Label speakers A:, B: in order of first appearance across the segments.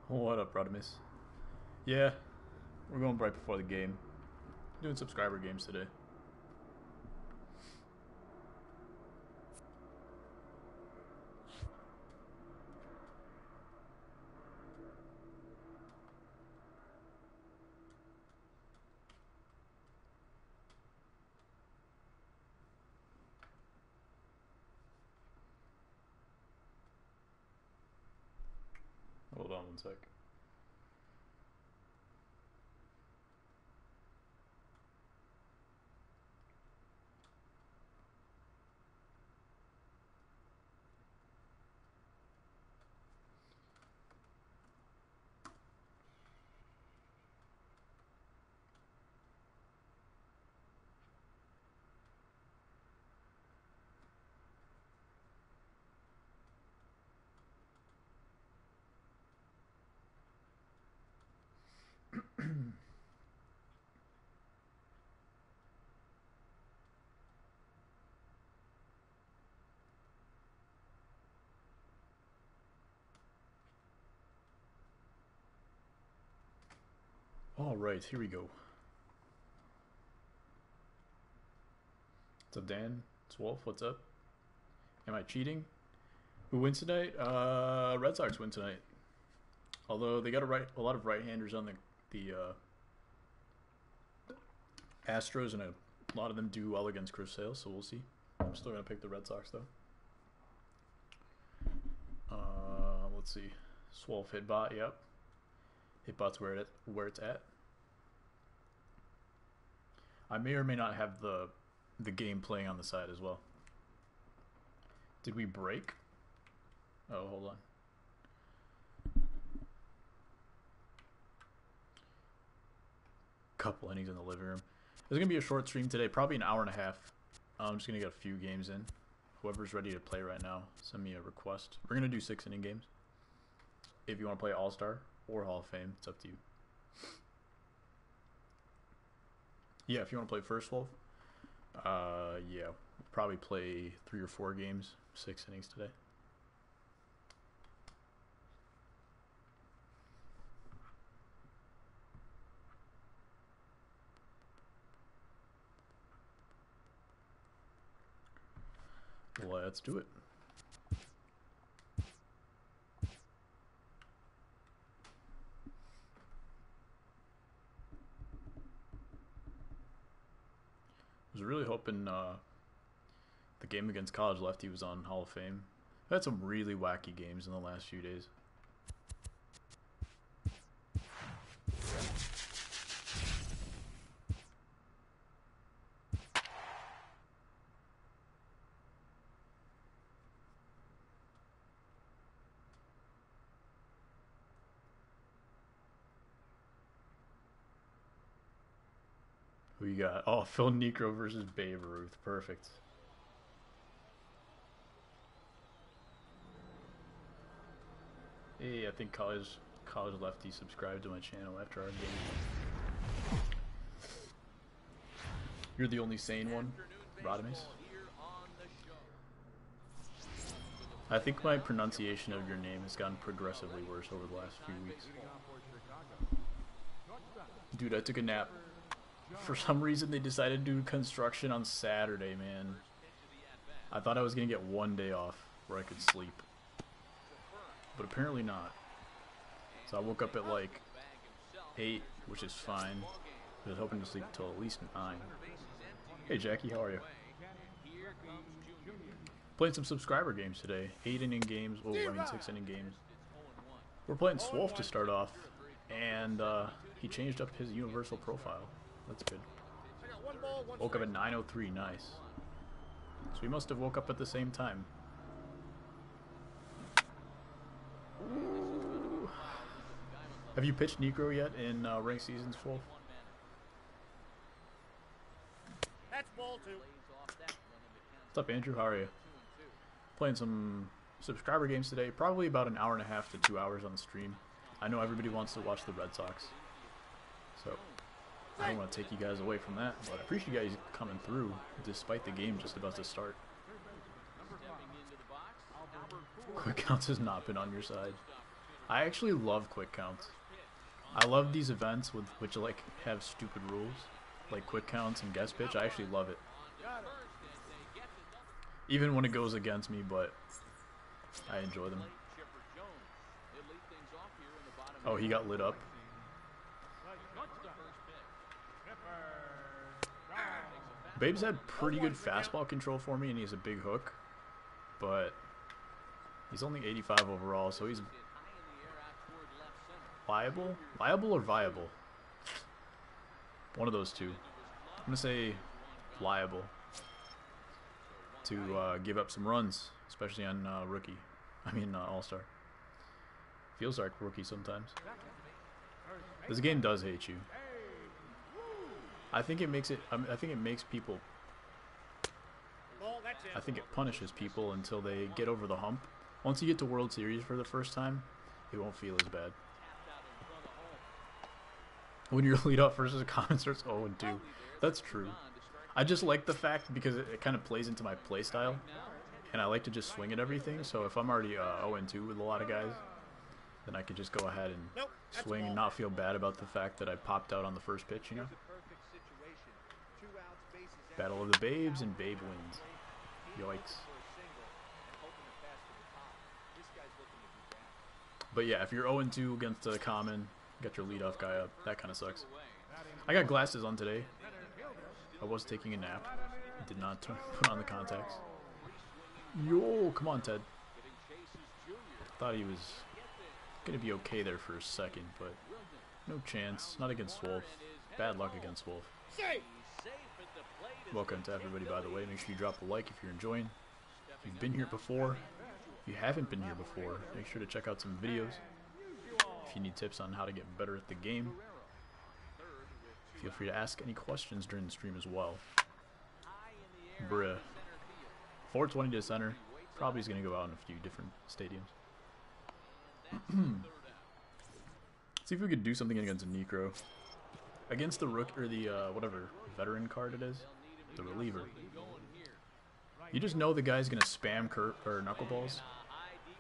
A: What up, Rodimus? Yeah, we're going right before the game. Doing subscriber games today. Hold on one sec. Alright, here we go. What's up, Dan? It's Wolf, what's up? Am I cheating? Who wins tonight? Red Sox win tonight. Although they got a lot of right-handers on the Astros, and a lot of them do well against Chris Sale, so we'll see. I'm still going to pick the Red Sox, though. Let's see. Swolf Hitbot, yep. Hitbot's where it's at. I may or may not have the game playing on the side as well. Did we break? Oh, hold on. Couple innings in the living room. It's gonna be a short stream today, probably an hour and a half. I'm just gonna get a few games in. Whoever's ready to play right now, send me a request. We're gonna do 6-inning games. If you want to play All-Star or Hall of Fame, it's up to you. Yeah, if you want to play First Wolf, yeah, we'll probably play 3 or 4 games, 6 innings today. Let's do it. I was really hoping the game against College Lefty was on Hall of Fame. I had some really wacky games in the last few days. Who you got? Oh, Phil Niekro versus Babe Ruth. Perfect. Hey, I think College Lefty subscribed to my channel after our game. You're the only sane one, Rodimus. I think my pronunciation of your name has gotten progressively worse over the last few weeks. Dude, I took a nap. For some reason, they decided to do construction on Saturday, man. I thought I was going to get one day off where I could sleep. But apparently not. So I woke up at like 8, which is fine. I was hoping to sleep until at least 9. Hey Jackie, how are you? Playing some subscriber games today. 8-inning games. Oh, I mean 6-inning games. We're playing Swolf to start off. And he changed up his universal profile. That's good. Woke up at 9:03. Nice. So we must have woke up at the same time. Ooh. Have you pitched Necro yet in ranked seasons, Wolf?
B: That's ball 2.
A: What's up, Andrew? How are you? Playing some subscriber games today. Probably about an hour and a half to 2 hours on the stream. I know everybody wants to watch the Red Sox. So I don't want to take you guys away from that, but I appreciate you guys coming through despite the game just about to start. Quick counts has not been on your side. I actually love quick counts. I love these events with which like have stupid rules, like quick counts and guess pitch. I actually love it, even when it goes against me. But I enjoy them. Oh, he got lit up. Babe's had pretty good fastball control for me, and he has a big hook, but he's only 85 overall, so he's liable? Liable or viable? One of those two. I'm going to say liable to give up some runs, especially on rookie. I mean all-star. Feels like rookie sometimes. This game does hate you. I think it makes it. I think it makes people. I think it punishes people until they get over the hump. Once you get to World Series for the first time, it won't feel as bad. When your leadoff versus a common starts 0-2, that's true. I just like the fact because it kind of plays into my play style, and I like to just swing at everything. So if I'm already 0-2 with a lot of guys, then I could just go ahead and swing and not feel bad about the fact that I popped out on the first pitch, you know? Battle of the Babes, and Babe wins. Yikes. But yeah, if you're 0-2 against a common, got your leadoff guy up, that kind of sucks. I got glasses on today. I was taking a nap. Did not put on the contacts. Yo, come on, Ted. Thought he was going to be okay there for a second, but no chance. Not against Wolf. Bad luck against Wolf. Welcome to everybody, by the way. Make sure you drop a like if you're enjoying. If you've been here before, if you haven't been here before, make sure to check out some videos. If you need tips on how to get better at the game, feel free to ask any questions during the stream as well. Bruh. 420 to center. Probably is going to go out in a few different stadiums. See if we could do something against a Necro. Against the rook or the whatever veteran card it is, the reliever. You just know the guy's gonna spam or knuckleballs, so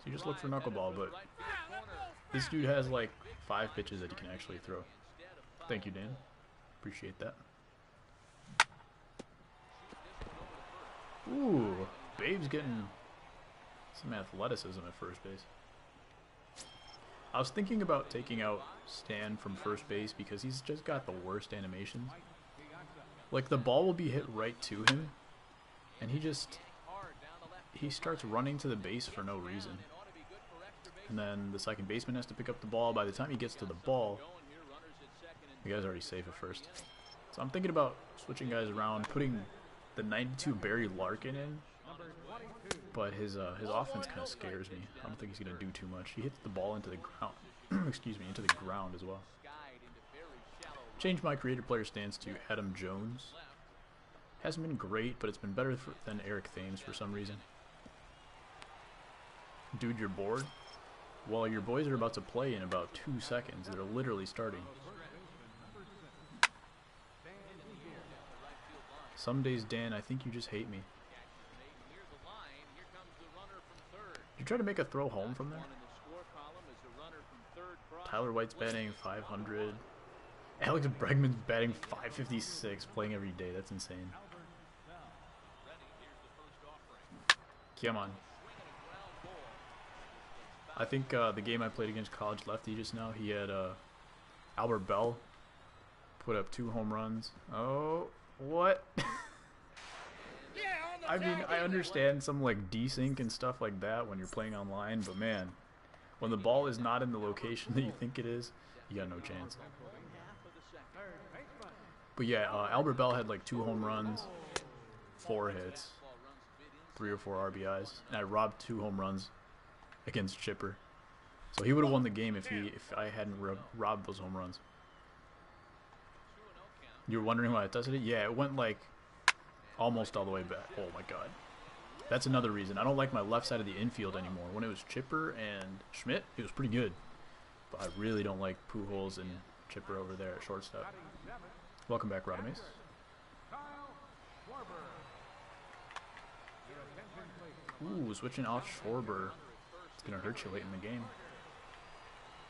A: you just look for knuckleball. But this dude has like 5 pitches that he can actually throw. Thank you, Dan. Appreciate that. Ooh, Babe's getting some athleticism at first base. I was thinking about taking out Stan from first base because he's just got the worst animations. Like, the ball will be hit right to him, and he starts running to the base for no reason. And then the second baseman has to pick up the ball. By the time he gets to the ball, the guy's already safe at first. So I'm thinking about switching guys around, putting the 92 Barry Larkin in. But his offense kind of scares me. I don't think he's going to do too much. He hits the ball into the ground. Excuse me, into the ground as well. Changed my creator player stance to Adam Jones. Hasn't been great, but it's been better than Eric Thames for some reason. Dude, you're bored? Well, your boys are about to play in about 2 seconds. They're literally starting. Some days, Dan, I think you just hate me. Did you try to make a throw home from there? Tyler White's batting 500. Alex Bregman's batting 556, playing every day. That's insane. Come on. I think the game I played against College Lefty just now, he had Albert Bell put up 2 home runs. Oh, what? I mean, I understand some like desync and stuff like that when you're playing online, but man, when the ball is not in the location that you think it is, you got no chance. But yeah, Albert Bell had like 2 home runs, 4 hits, 3 or 4 RBIs, and I robbed 2 home runs against Chipper. So he would have won the game if I hadn't robbed those home runs. You're wondering why I tested it? Yeah, it went like almost all the way back. Oh my god. That's another reason. I don't like my left side of the infield anymore. When it was Chipper and Schmidt, it was pretty good. But I really don't like Pujols and Chipper over there at shortstop. Welcome back, Radames. Ooh, switching off Schwarber. It's going to hurt you late in the game.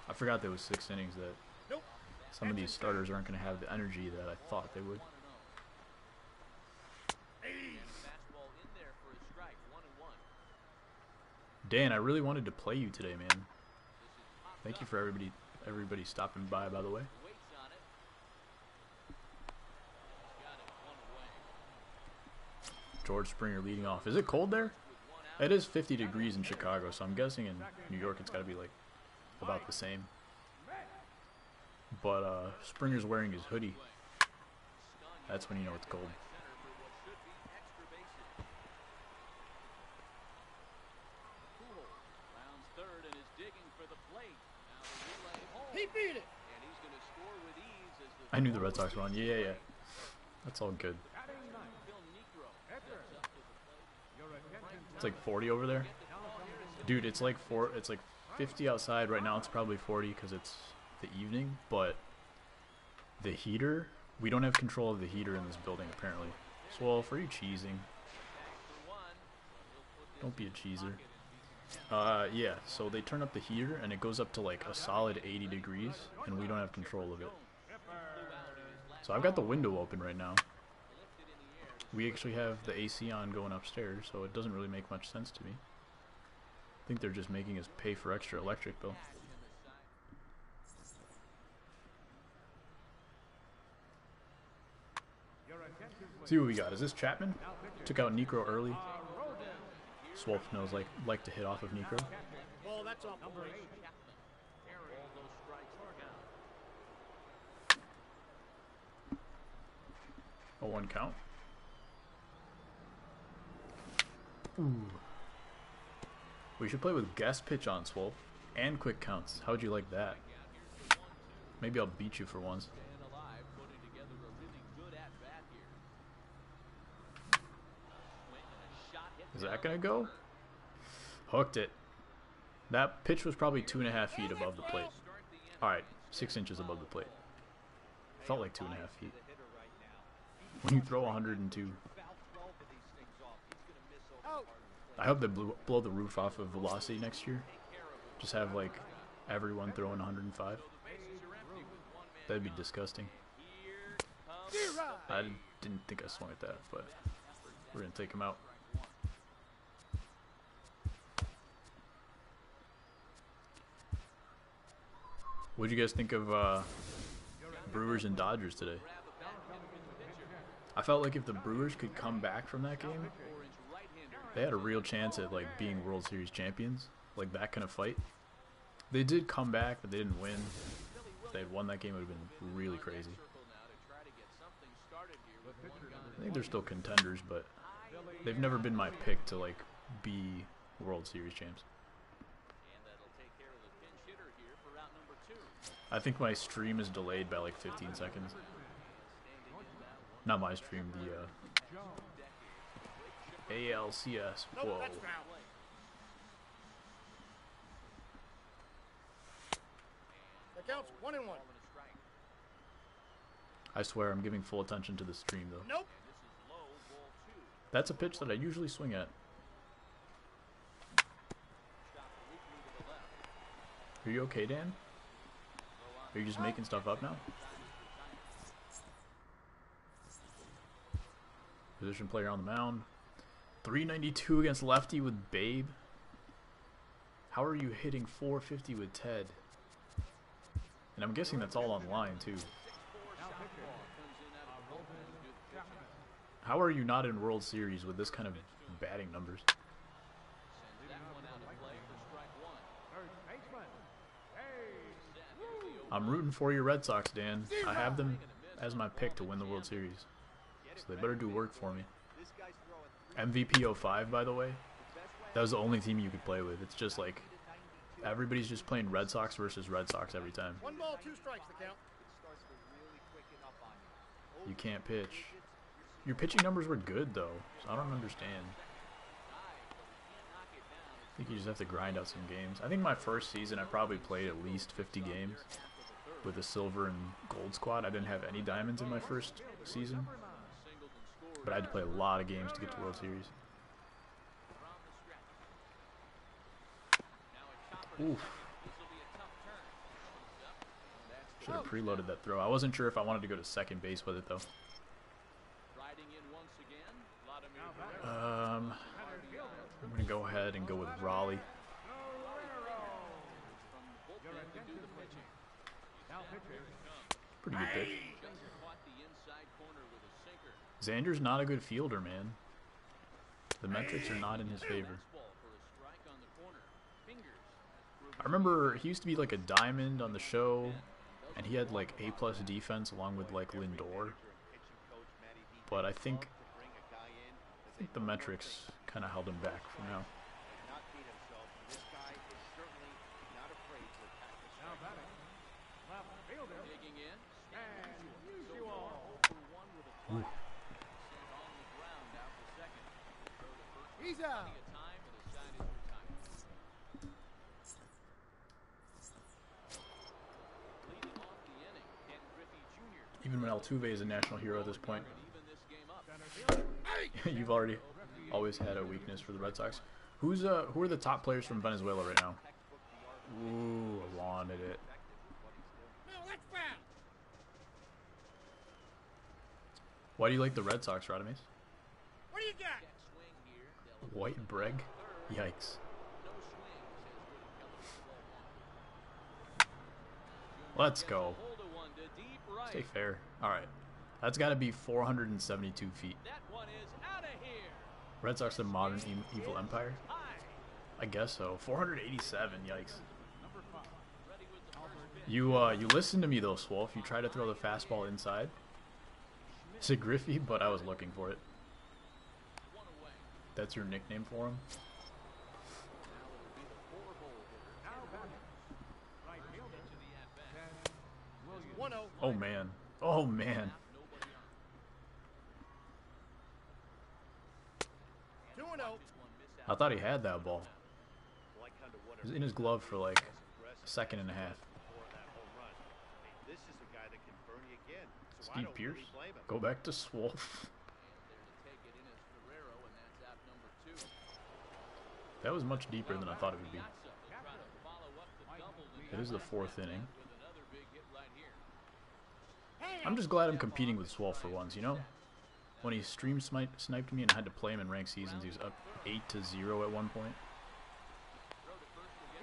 A: I forgot there was 6 innings. That
B: Nope.
A: some of these starters aren't going to have the energy that I thought they would. Dan, I really wanted to play you today, man. Thank you for everybody stopping by the way. George Springer leading off. Is it cold there? It is 50 degrees in Chicago, so I'm guessing in New York it's got to be like about the same. But Springer's wearing his hoodie. That's when you know it's cold.
B: He beat it.
A: I knew the Red Sox were on. Yeah. That's all good. It's like 40 over there. Dude, it's like 50 outside right now. It's probably 40 because it's the evening, but the heater, we don't have control of the heater in this building apparently. Swolf, are you cheesing? Don't be a cheeser. Yeah, so they turn up the heater and it goes up to like a solid 80 degrees and we don't have control of it. So I've got the window open right now. We actually have the AC on going upstairs, so it doesn't really make much sense to me. I think they're just making us pay for extra electric though. See what we got. Is this Chapman? Took out Necro early. Swolf knows like to hit off of Necro.
B: Well, that's off the plate.
A: A 1 count. Ooh. We should play with guest pitch on, Swolf, and quick counts. How would you like that? Maybe I'll beat you for once. Is that gonna go? Hooked it. That pitch was probably 2.5 feet above the plate. Alright, 6 inches above the plate. Felt like 2.5 feet. When you throw 102. I hope they blow the roof off of velocity next year. Just have like everyone throwing 105. That'd be disgusting. I didn't think I swung at that, but we're gonna take him out. What'd you guys think of Brewers and Dodgers today? I felt like if the Brewers could come back from that game, they had a real chance at like being World Series champions, like that kind of fight. They did come back, but they didn't win. If they had won that game, it would have been really crazy. I think they're still contenders, but they've never been my pick to like be World Series champs. I think my stream is delayed by like 15 seconds. Not my stream, the ALCS. Whoa.
B: Nope, that's foul. That counts 1-1.
A: I swear I'm giving full attention to the stream though.
B: Nope.
A: That's a pitch that I usually swing at. Are you okay, Dan? Are you just making stuff up now? Position player on the mound. 392 against lefty with Babe. How are you hitting 450 with Ted? And I'm guessing that's all online too. How are you not in World Series with this kind of batting numbers? I'm rooting for your Red Sox, Dan. I have them as my pick to win the World Series. So they better do work for me. MVP 05, by the way. That was the only team you could play with. It's just like everybody's just playing Red Sox versus Red Sox every time.
B: 1 ball, 2 strikes the count.
A: You can't pitch. Your pitching numbers were good though, so I don't understand. I think you just have to grind out some games. I think my first season I probably played at least 50 games with a silver and gold squad. I didn't have any diamonds in my first season, but I had to play a lot of games to get to World Series. Oof. Should have preloaded that throw. I wasn't sure if I wanted to go to second base with it though. I'm gonna go ahead and go with Raleigh. Pretty good pitch. Xander's not a good fielder, man. The metrics are not in his favor. I remember he used to be like a diamond on the show, and he had like A+ defense along with like Lindor. But I think the metrics kind of held him back for now. Ooh.
B: He's out.
A: Even when Altuve is a national hero at this point, you've always had a weakness for the Red Sox. Who are the top players from Venezuela right now? Ooh, I wanted it.
B: No, that's foul.
A: Why do you like the Red Sox, Radames?
B: What do you got?
A: White Breg? Yikes. Let's go. Stay fair. Alright. That's got to be 472 feet. Red Sox a modern evil empire? I guess so. 487, yikes. You listened to me though, Swolf. You tried to throw the fastball inside. It's a Griffey, but I was looking for it. That's your nickname for him? Oh man. Oh man.
B: 2-0.
A: I thought he had that ball. It was in his glove for like a second and a half. Steve Pierce? Go back to Swolf. That was much deeper than I thought it would be. It is the 4th inning. I'm just glad I'm competing with Swolf for once, you know? When he stream sniped me and I had to play him in ranked seasons, he was up 8-0 at one point.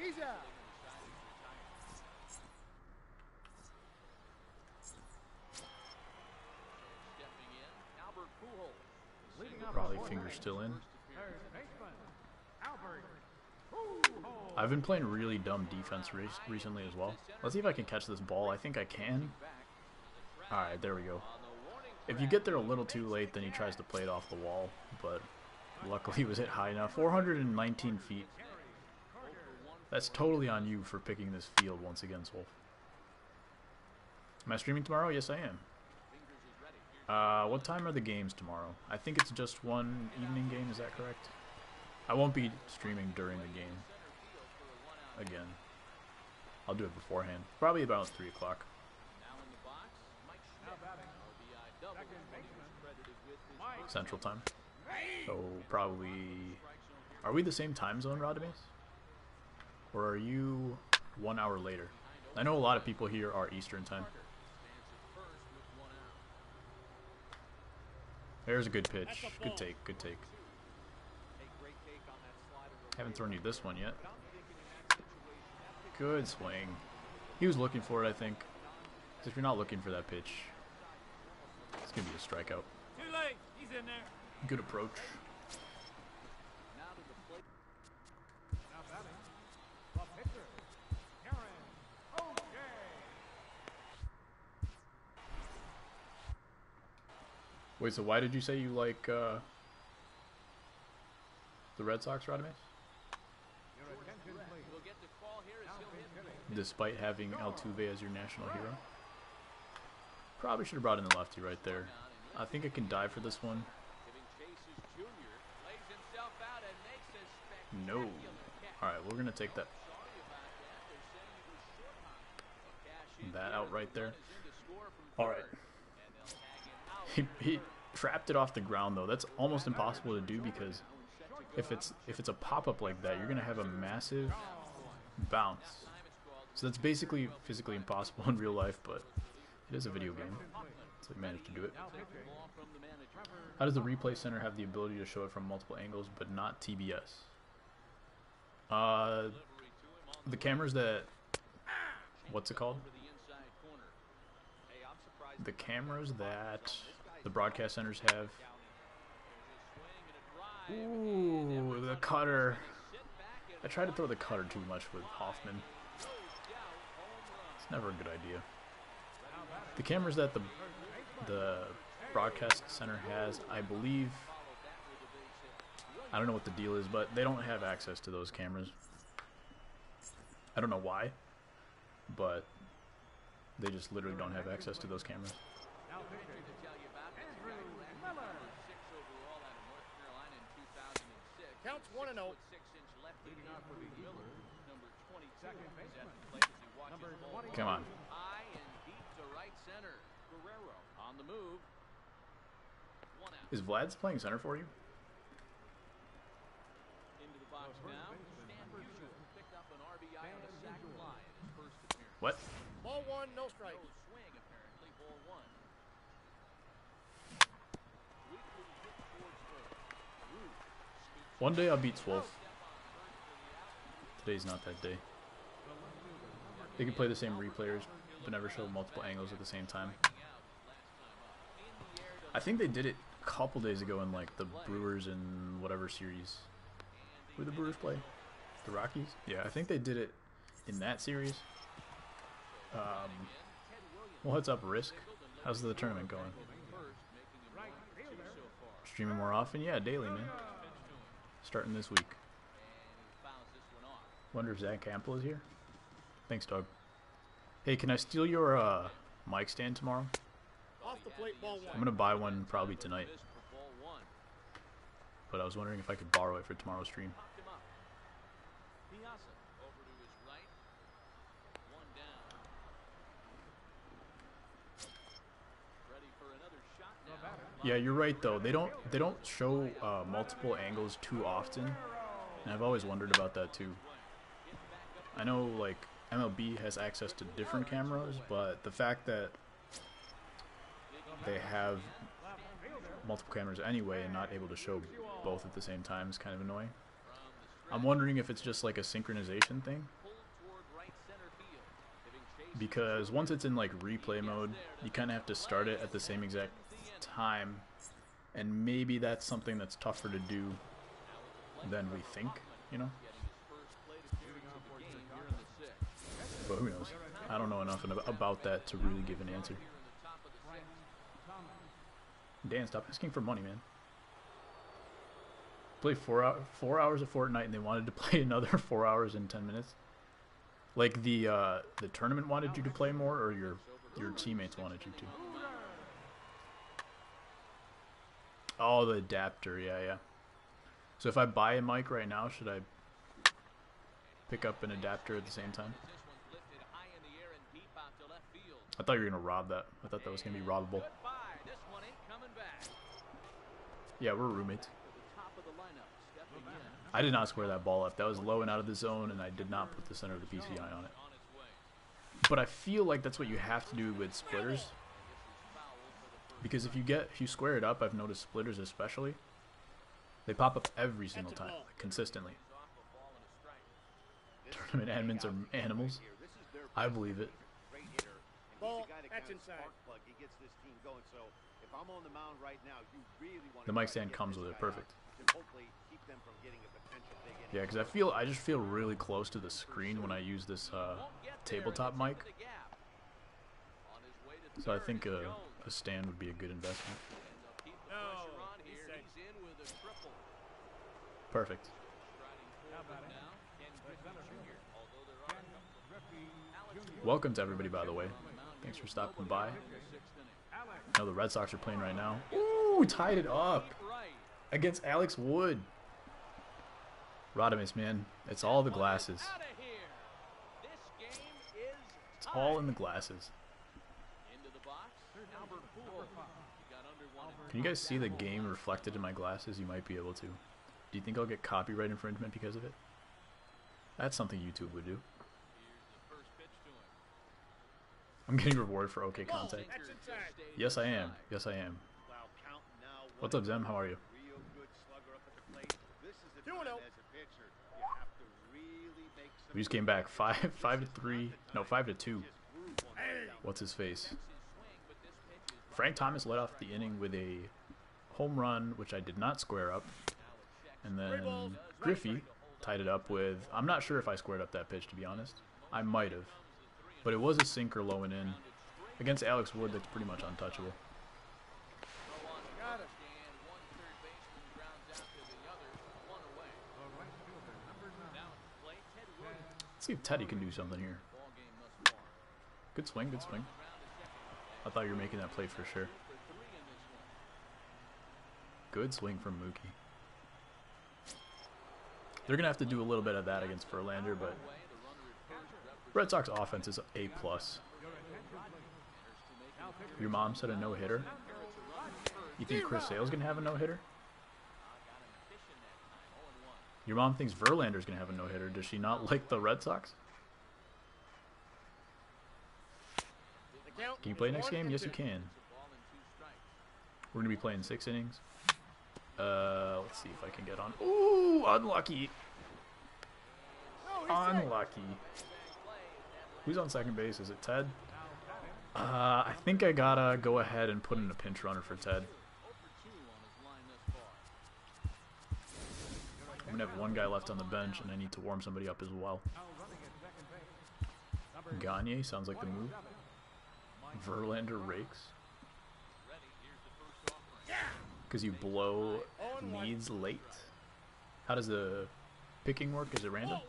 B: He's out.
A: Probably fingers still in. I've been playing really dumb defense recently as well. Let's see if I can catch this ball. I think I can. Alright, there we go. If you get there a little too late, then he tries to play it off the wall. But luckily it was hit high enough. 419 feet. That's totally on you for picking this field once again, Swolf. Am I streaming tomorrow? Yes, I am. What time are the games tomorrow? I think it's just one evening game, is that correct? I won't be streaming during the game. Again. I'll do it beforehand. Probably about 3 o'clock. Central time. So probably... Are we the same time zone, Radames? Or are you 1 hour later? I know a lot of people here are Eastern time. There's a good pitch. Good take, good take. Haven't thrown you this one yet. Good swing. He was looking for it, I think. If you're not looking for that pitch, it's going to be a strikeout.
B: Too late. He's in there.
A: Good approach. Wait, so why did you say you like the Red Sox, Radames? Despite having Altuve as your national hero? Probably should have brought in the lefty right there. I think I can dive for this one. No. Alright, we're going to take that out right there. Alright. He trapped it off the ground though. That's almost impossible to do because if it's a pop-up like that, you're going to have a massive bounce. So that's basically physically impossible in real life, but it is a video game, so they managed to do it. How does the replay center have the ability to show it from multiple angles, but not TBS? The cameras that... What's it called? The cameras that the broadcast centers have. Ooh, the cutter. I tried to throw the cutter too much with Hoffman. It's never a good idea. The cameras that the broadcast center has, I believe, I don't know what the deal is, but they don't have access to those cameras. I don't know why, but they just literally don't have access to those cameras.
B: Counts 1-0.
A: Come on. Is Vlad's playing center for you? What?
B: Ball 1, no strike.
A: One day I'll beat Swolf. Today's not that day. They can play the same replayers, but never show multiple angles at the same time. I think they did it a couple days ago in like the Brewers and whatever series. Who the Brewers play? The Rockies? Yeah, I think they did it in that series. Well, heads up, Risk. How's the tournament going? Streaming more often? Yeah, daily, man. Starting this week. Wonder if Zach Campbell is here? Thanks, Doug. Hey, can I steal your mic stand tomorrow?
B: Off the plate, ball 1.
A: I'm gonna buy one probably tonight. But I was wondering if I could borrow it for tomorrow's stream. Yeah, you're right though. They don't show multiple angles too often, and I've always wondered about that too. I know like MLB has access to different cameras, but the fact that they have multiple cameras anyway and not able to show both at the same time is kind of annoying. I'm wondering if it's just like a synchronization thing, because once it's in like replay mode, you kind of have to start it at the same exact time, and maybe that's something that's tougher to do than we think, you know? But who knows? I don't know enough about that to really give an answer. Dan, stop asking for money, man. Play 4 hours of Fortnite, and they wanted to play another 4 hours and 10 minutes. Like the tournament wanted you to play more, or your teammates wanted you to? Oh, the adapter, yeah. So if I buy a mic right now, should I pick up an adapter at the same time? I thought you were going to rob that. I thought that was going to be robbable. Yeah, we're roommates. I did not square that ball up. That was low and out of the zone, and I did not put the center of the PCI on it. But I feel like that's what you have to do with splitters. Because if you square it up, I've noticed splitters especially, they pop up every single time, like, consistently. Tournament admins are animals. I believe it.
B: Ball, that's inside.
A: The mic stand comes with it, perfect. Yeah, because I just feel really close to the screen when I use this tabletop mic. So I think a stand would be a good investment. Perfect. Welcome to everybody, by the way. Thanks for stopping by. I know the Red Sox are playing right now. Ooh, tied it up against Alex Wood. Rodimus, man, it's all the glasses. It's all in the glasses. Can you guys see the game reflected in my glasses? You might be able to. Do you think I'll get copyright infringement because of it? That's something YouTube would do. I'm getting rewarded for okay
B: Ball.
A: contact.
B: That's inside.
A: Yes, I am. Yes, I am. What's up, Zem? How are you?
B: 2-0.
A: We just came back 5-3. No, 5-2. What's his face? Frank Thomas led off the inning with a home run, which I did not square up. And then Griffey tied it up with... I'm not sure if I squared up that pitch, to be honest. I might have. But it was a sinker low and in. Against Alex Wood, that's pretty much untouchable.
B: Got it.
A: Let's see if Teddy can do something here. Good swing, good swing. I thought you were making that play for sure. Good swing from Mookie. They're going to have to do a little bit of that against Verlander, but Red Sox offense is A+. Your mom said a no-hitter? You think Chris Sale's going to have a no-hitter? Your mom thinks Verlander's going to have a no-hitter. Does she not like the Red Sox? Can you play next game? Yes, you can. We're going to be playing 6 innings. Let's see if I can get on. Ooh, unlucky. Unlucky. Who's on second base? Is it Ted? I think I gotta go ahead and put in a pinch runner for Ted. I'm gonna have one guy left on the bench, and I need to warm somebody up as well. Gagne sounds like the move. Verlander rakes. Because you blow leads late. How does the picking work? Is it random?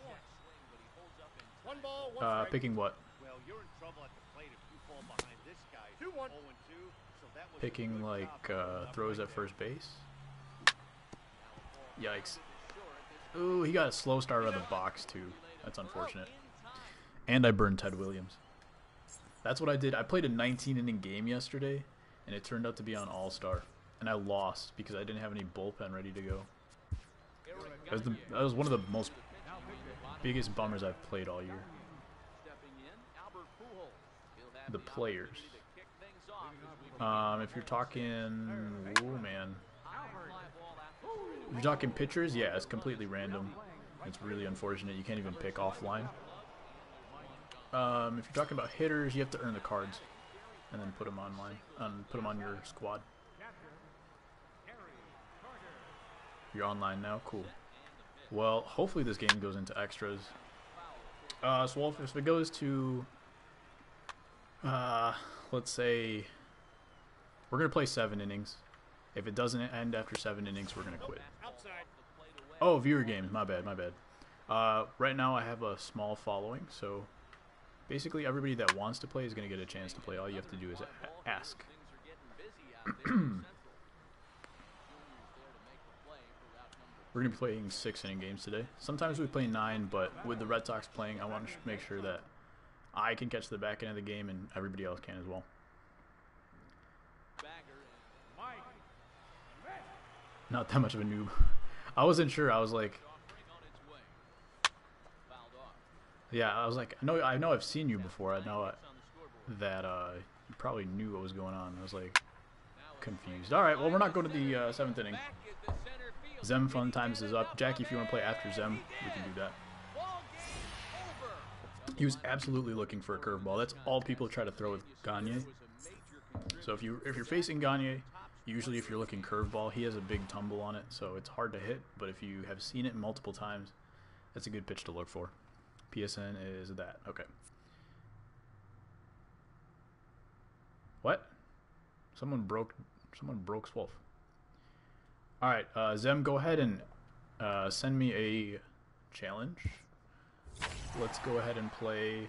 B: One ball, one strike.
A: Picking what?
C: Well, you're in trouble at the plate if you fall behind this guy.
B: 2-1.
C: 0-2, so that was
A: Picking like throws at first base. Yikes. Ooh, he got a slow start out of the box too. That's unfortunate. And I burned Ted Williams. That's what I did. I played a 19-inning game yesterday, and it turned out to be on All-Star. And I lost because I didn't have any bullpen ready to go. That was one of the most biggest bummers I've played all year. The players. If you're talking... Oh, man. If you're talking pitchers, yeah, it's completely random. It's really unfortunate. You can't even pick offline. If you're talking about hitters, you have to earn the cards and then put them online. Put them on your squad. You're online now? Cool. Well, hopefully this game goes into extras. So if it goes to... let's say... We're going to play 7 innings. If it doesn't end after 7 innings, we're going to quit.
B: Outside.
A: Oh, viewer games. My bad, my bad. Right now I have a small following, so... Basically, everybody that wants to play is going to get a chance to play. All you have to do is ask. We're going to be playing 6-inning games today. Sometimes we play 9, but with the Red Sox playing, I want to make sure that I can catch the back end of the game and everybody else can as well. Not that much of a noob. I wasn't sure. I was like... Yeah, I was like, I know I've seen you before. I know that you probably knew what was going on. I was like confused. All right, well, we're not going to the 7th inning. Zem fun times is up. Jackie, if you want to play after Zem, we can do that. He was absolutely looking for a curveball. That's all people try to throw with Gagne. So if you're facing Gagne, usually if you're looking curveball, he has a big tumble on it, so it's hard to hit. But if you have seen it multiple times, that's a good pitch to look for. PSN is that. Okay. What? Someone broke Swolf. Alright, Zem, go ahead and send me a challenge. Let's go ahead and play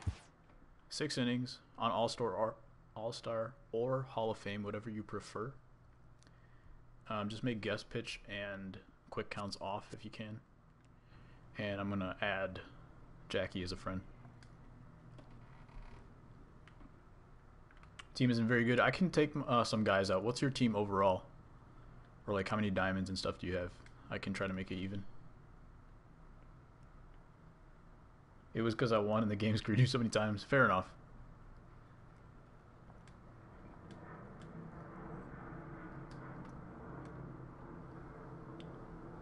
A: 6 innings on All-Star or Hall of Fame, whatever you prefer. Just make guest pitch and quick counts off if you can. And I'm going to add Jackie as a friend. Team isn't very good. I can take some guys out. What's your team overall? Or like how many diamonds and stuff do you have? I can try to make it even. It was because I won and the game screwed you so many times. Fair enough.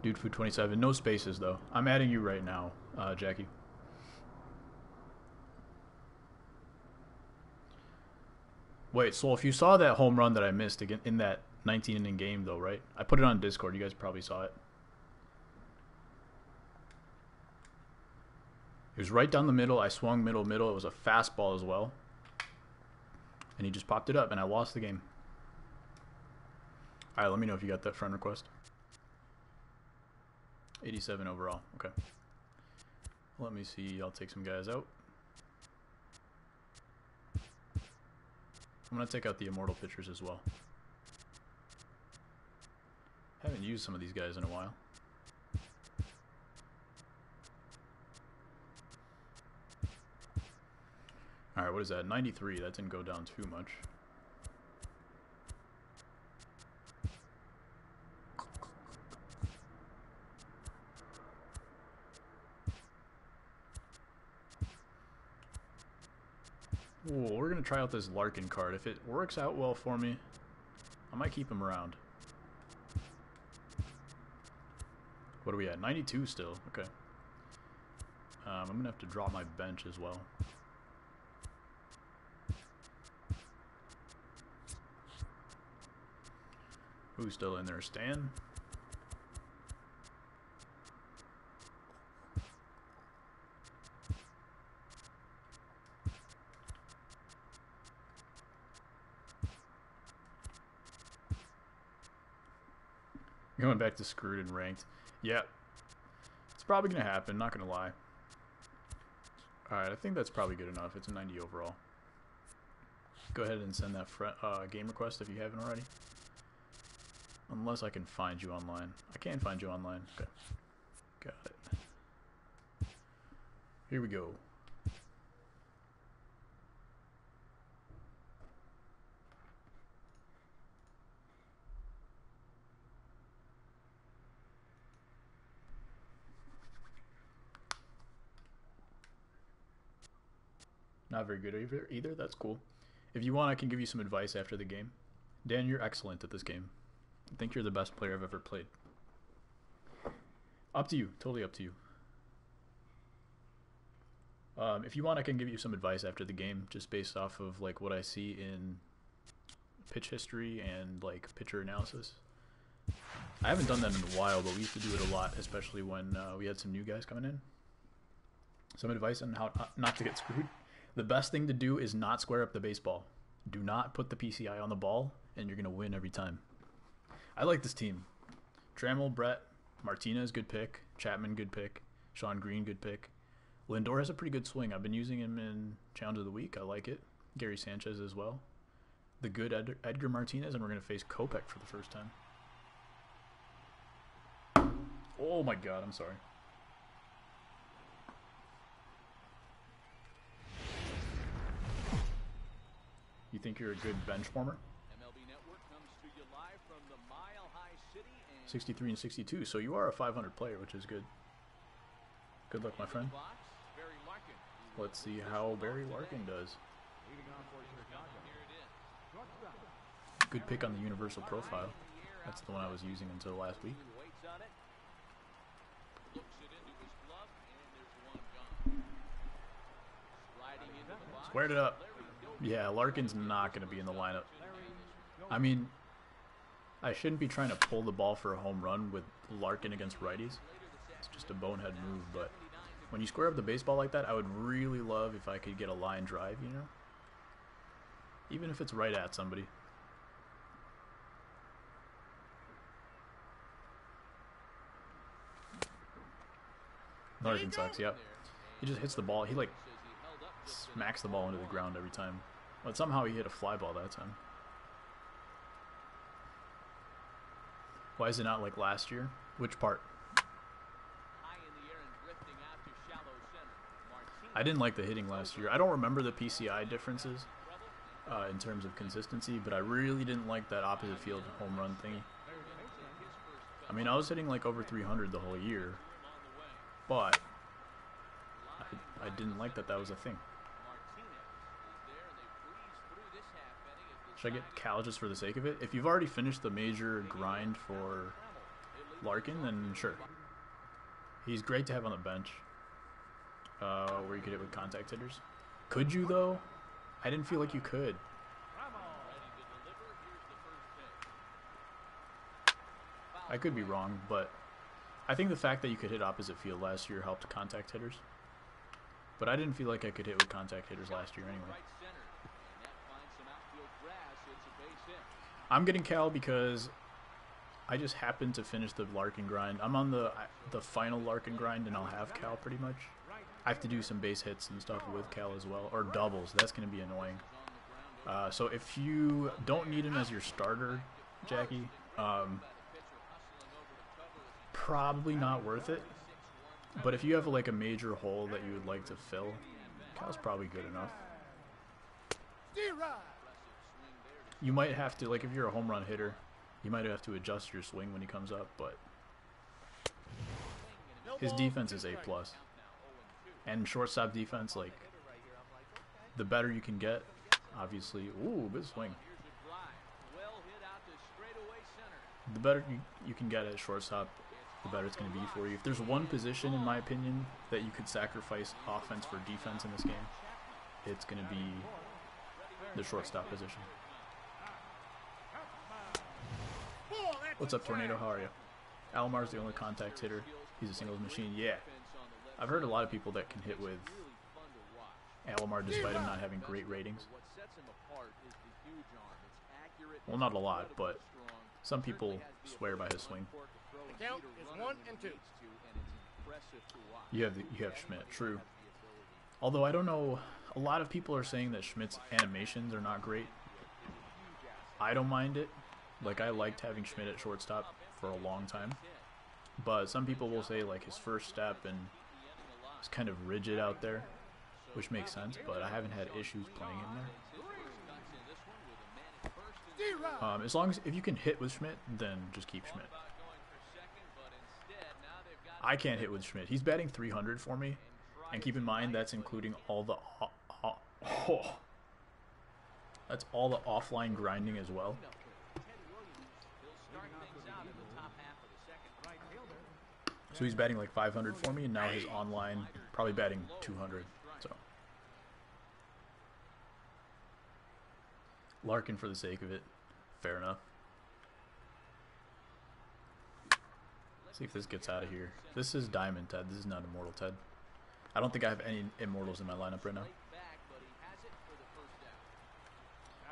A: DudeFood 27. No spaces though. I'm adding you right now, Jackie. Wait, so if you saw that home run that I missed again in that 19 inning game though, right? I put it on Discord. You guys probably saw it. It was right down the middle. I swung middle. It was a fastball as well. And he just popped it up, and I lost the game. Alright, let me know if you got that friend request. 87 overall. Okay. Let me see. I'll take some guys out. I'm going to take out the immortal pitchers as well. Haven't used some of these guys in a while. Alright, what is that? 93. That didn't go down too much. Ooh, we're going to try out this Larkin card. If it works out well for me, I might keep him around. What are we at? 92 still. Okay. I'm going to have to drop my bench as well. Who's still in there? Stan? Going back to screwed and ranked. Yeah. It's probably going to happen, not going to lie. Alright, I think that's probably good enough. It's a 90 overall. Go ahead and send that game request if you haven't already. Unless I can find you online. I can find you online. Okay. Got it. Here we go. Not very good either. That's cool. If you want, I can give you some advice after the game. Dan, you're excellent at this game. I think you're the best player I've ever played. Up to you. Totally up to you. If you want, I can give you some advice after the game, just based off of like what I see in pitch history and like pitcher analysis. I haven't done that in a while, but we used to do it a lot, especially when we had some new guys coming in. Some advice on how not to get screwed. The best thing to do is not square up the baseball. Do not put the PCI on the ball, and you're going to win every time. I like this team. Trammell, Brett, Martinez, good pick. Chapman, good pick. Sean Green, good pick. Lindor has a pretty good swing. I've been using him in Challenge of the Week. I like it. Gary Sanchez as well. The good Edgar Martinez, and we're going to face Kopech for the first time. Oh my god, I'm sorry. You think you're a good bench warmer?
B: MLB Network comes to you live from the Mile High City and
A: 63 and 62, so you are a 500 player, which is good. Good luck, my friend. Let's see how Barry Larkin does. Good pick on the universal profile. That's the one I was using until last week. Squared it up. Yeah, Larkin's not going to be in the lineup. I mean, I shouldn't be trying to pull the ball for a home run with Larkin against righties. It's just a bonehead move, but when you square up the baseball like that, I would really love if I could get a line drive, you know? Even if it's right at somebody. Larkin sucks, yep. He just hits the ball. He, like, smacks the ball into the ground every time. But somehow he hit a fly ball that time. Why is it not like last year? Which part? I didn't like the hitting last year. I don't remember the PCI differences in terms of consistency, but I really didn't like that opposite field home run thingy. I mean, I was hitting like over 300 the whole year, but I didn't like that was a thing. Should I get Cal just for the sake of it? If you've already finished the major grind for Larkin, then sure. He's great to have on the bench, where you could hit with contact hitters. Could you, though? I didn't feel like you could. I could be wrong, but I think the fact that you could hit opposite field last year helped contact hitters. But I didn't feel like I could hit with contact hitters last year anyway. I'm getting Cal because I just happened to finish the Larkin grind. I'm on the final Larkin grind, and I'll have Cal pretty much. I have to do some base hits and stuff with Cal as well, or doubles. That's going to be annoying. So if you don't need him as your starter, Jackie, probably not worth it. But if you have like a major hole that you would like to fill, Cal's probably good enough. You might have to, like if you're a home run hitter, you might have to adjust your swing when he comes up, but his defense is A+. And shortstop defense, like, the better you can get, obviously. Ooh, good swing. The better you can get at shortstop, the better it's going to be for you. If there's one position, in my opinion, that you could sacrifice offense for defense in this game, it's going to be the shortstop position. What's up, Tornado? How are you? Alomar's the only contact hitter. He's a singles machine. Yeah. I've heard a lot of people that can hit with Alomar despite him not having great ratings. Well, not a lot, but some people swear by his swing.
C: The count is 1 and 2.
A: You have Schmidt, true. Although I don't know, a lot of people are saying that Schmidt's animations are not great. I don't mind it. Like, I liked having Schmidt at shortstop for a long time. But some people will say, like, his first step and it's kind of rigid out there, which makes sense, but I haven't had issues playing him there. As long as, if you can hit with Schmidt, then just keep Schmidt. I can't hit with Schmidt. He's batting 300 for me, and keep in mind that's including all the that's all the offline grinding as well. So he's batting like 500 for me, and now his online probably batting 200. So Larkin for the sake of it, fair enough. See if this gets out of here. This is Diamond Ted. This is not Immortal Ted. I don't think I have any Immortals in my lineup right now.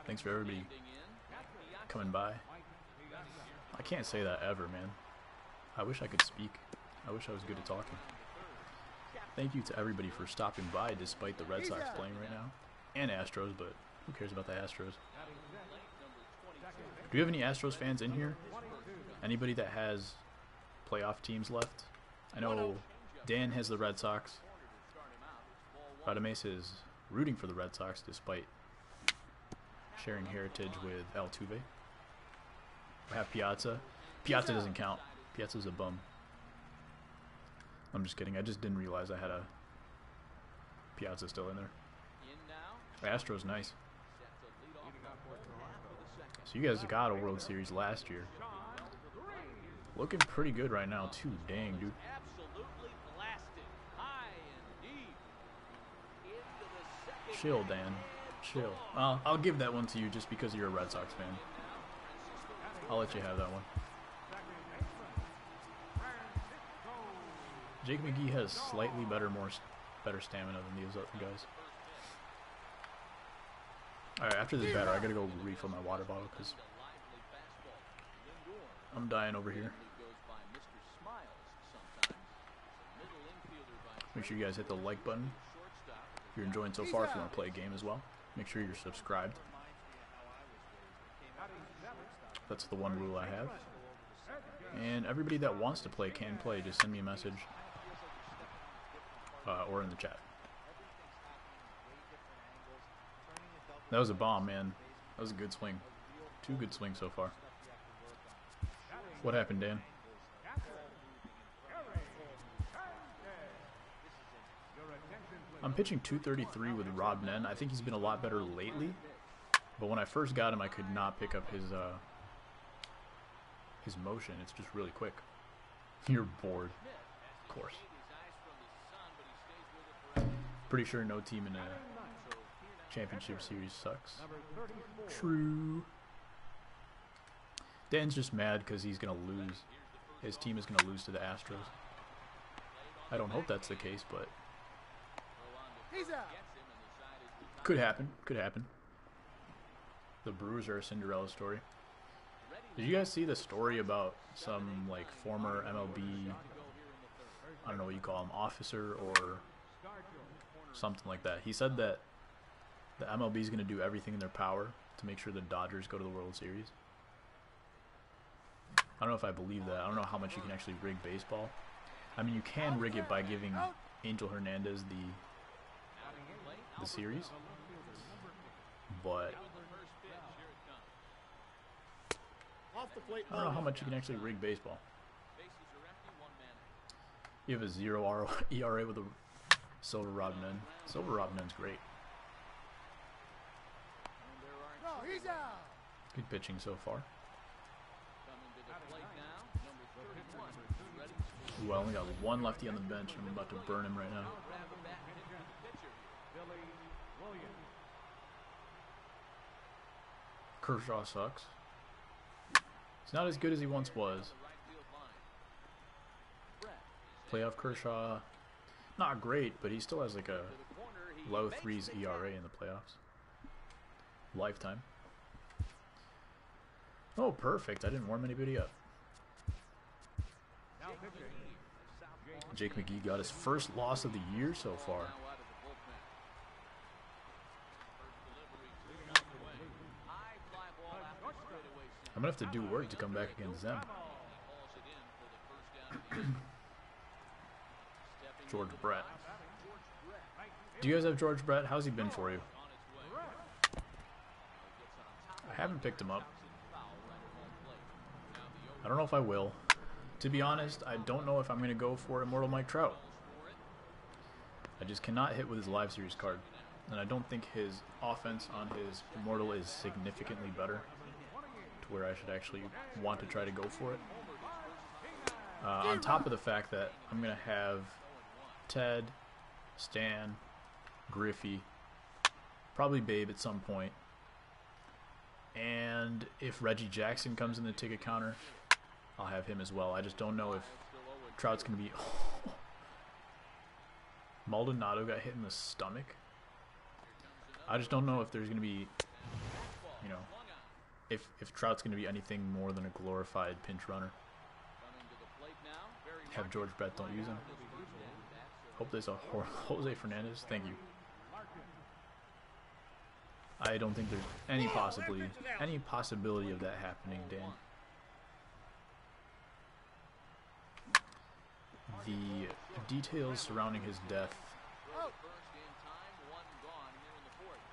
A: Thanks for everybody coming by. I can't say that ever, man. I wish I could speak. I wish I was good at talking. Thank you to everybody for stopping by despite the Red Sox playing right now. And Astros, but who cares about the Astros? Do you have any Astros fans in here? Anybody that has playoff teams left? I know Dan has the Red Sox. Radamés is rooting for the Red Sox despite sharing heritage with Altuve. I have Piazza. Piazza doesn't count. Piazza's a bum. I'm just kidding. I just didn't realize I had a Piazza still in there. The Astros nice. So you guys got a World Series last year. Looking pretty good right now too. Dang, dude. Chill, Dan. Chill. I'll give that one to you just because you're a Red Sox fan. I'll let you have that one. Jake McGee has slightly better stamina than these other guys. Alright, after this batter, I gotta go refill my water bottle because I'm dying over here. Make sure you guys hit the like button if you're enjoying so far. If you want to play a game as well, make sure you're subscribed. That's the one rule I have. And everybody that wants to play can play. Just send me a message or in the chat. That was a bomb, man. That was a good swing. 2 good swings so far. What happened, Dan? I'm pitching 233 with Rob Nen. I think he's been a lot better lately. But when I first got him, I could not pick up his motion. It's just really quick. You're bored. Of course. Pretty sure no team in a championship series sucks. True. Dan's just mad because he's going to lose. His team is going to lose to the Astros. I don't hope that's the case, but could happen. Could happen. The Brewers are a Cinderella story. Did you guys see the story about some like former MLB, I don't know what you call him, officer or something like that? He said that the MLB is going to do everything in their power to make sure the Dodgers go to the World Series. I don't know if I believe that. I don't know how much you can actually rig baseball. I mean, you can rig it by giving Angel Hernandez the series, but I don't know how much you can actually rig baseball. You have a 0 ERA with a Silver Robin. Silver Robin's great. Good pitching so far. Ooh, I only got one lefty on the bench. I'm about to burn him right now. Kershaw sucks. He's not as good as he once was. Playoff Kershaw, not great, but he still has like a low 3s ERA in the playoffs. Lifetime. Oh, perfect. I didn't warm anybody up. Jake McGee got his first loss of the year so far. I'm going to have to do work to come back against them. George Brett. Do you guys have George Brett? How's he been for you? I haven't picked him up. I don't know if I will. To be honest, I don't know if I'm going to go for Immortal Mike Trout. I just cannot hit with his Live Series card. And I don't think his offense on his Immortal is significantly better to where I should actually want to try to go for it. On top of the fact that I'm going to have Ted, Stan, Griffey, probably Babe at some point. And if Reggie Jackson comes in the ticket counter, I'll have him as well. I just don't know if Trout's going to be... Maldonado got hit in the stomach. I just don't know if there's going to be, you know, if Trout's going to be anything more than a glorified pinch runner. Have George Brett, don't use him. Hope there's a Jose Fernandez. Thank you. I don't think there's any possibility of that happening, Dan. The details surrounding his death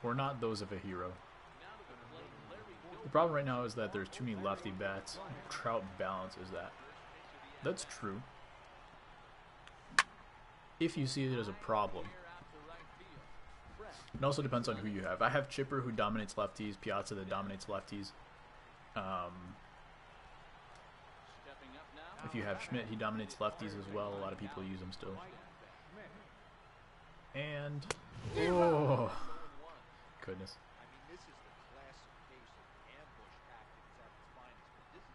A: were not those of a hero. The problem right now is that there's too many lefty bats. Trout balances that. That's true. If you see it as a problem. It also depends on who you have. I have Chipper who dominates lefties, Piazza that dominates lefties. If you have Schmidt, he dominates lefties as well. A lot of people use him still. And oh goodness.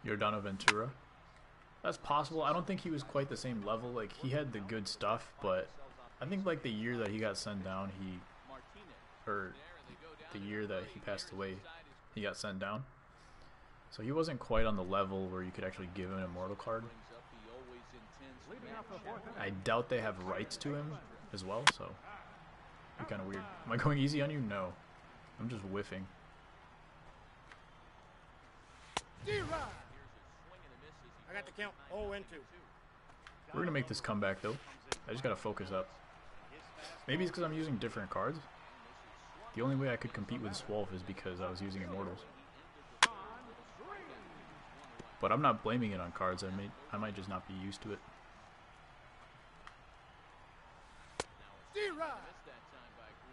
A: Yordano Ventura. That's possible. I don't think he was quite the same level. Like, he had the good stuff, but I think like the year that he got sent down, or the year that he passed away, he got sent down. So he wasn't quite on the level where you could actually give him an Immortal card. I doubt they have rights to him as well, so it'd be kind of weird. Am I going easy on you? No. I'm just whiffing.
C: I got the count 0-2.
A: We're going to make this comeback, though. I just got to focus up. Maybe it's because I'm using different cards. The only way I could compete with Swolf is because I was using Immortals. But I'm not blaming it on cards. I might just not be used to it.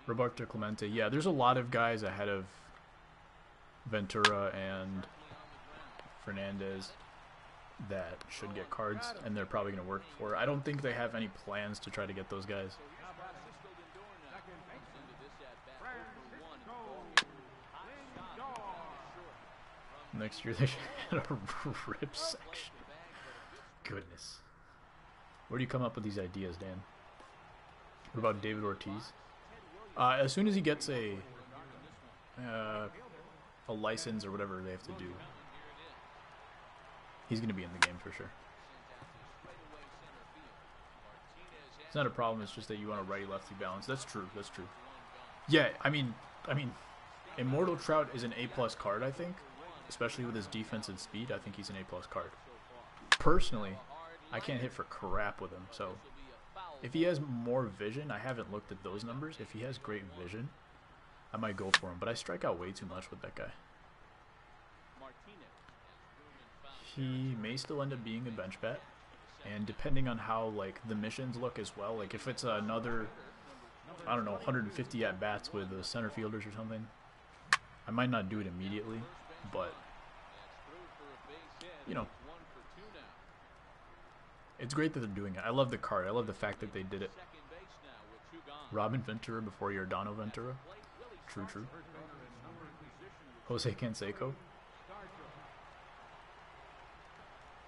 A: Roberto Clemente. Yeah, there's a lot of guys ahead of Ventura and Fernandez. that should get cards, and they're probably going to work for it. I don't think they have any plans to try to get those guys. Next year they should have a rip section. Goodness. Where do you come up with these ideas, Dan? What about David Ortiz? As soon as he gets a license or whatever they have to do, he's going to be in the game for sure. It's not a problem. It's just that you want a righty-lefty balance. That's true. That's true. Yeah, I mean, Immortal Trout is an A+ card, I think. Especially with his defense and speed, I think he's an A+ card. Personally, I can't hit for crap with him, so if he has more vision, I haven't looked at those numbers. If he has great vision, I might go for him, but I strike out way too much with that guy. He may still end up being a bench bat, and depending on how like the missions look as well, like if it's another, I don't know, 150 at bats with the center fielders or something, I might not do it immediately, but you know, it's great that they're doing it. I love the card. I love the fact that they did it. Robin Ventura before Giordano Ventura. True, true. Jose Canseco.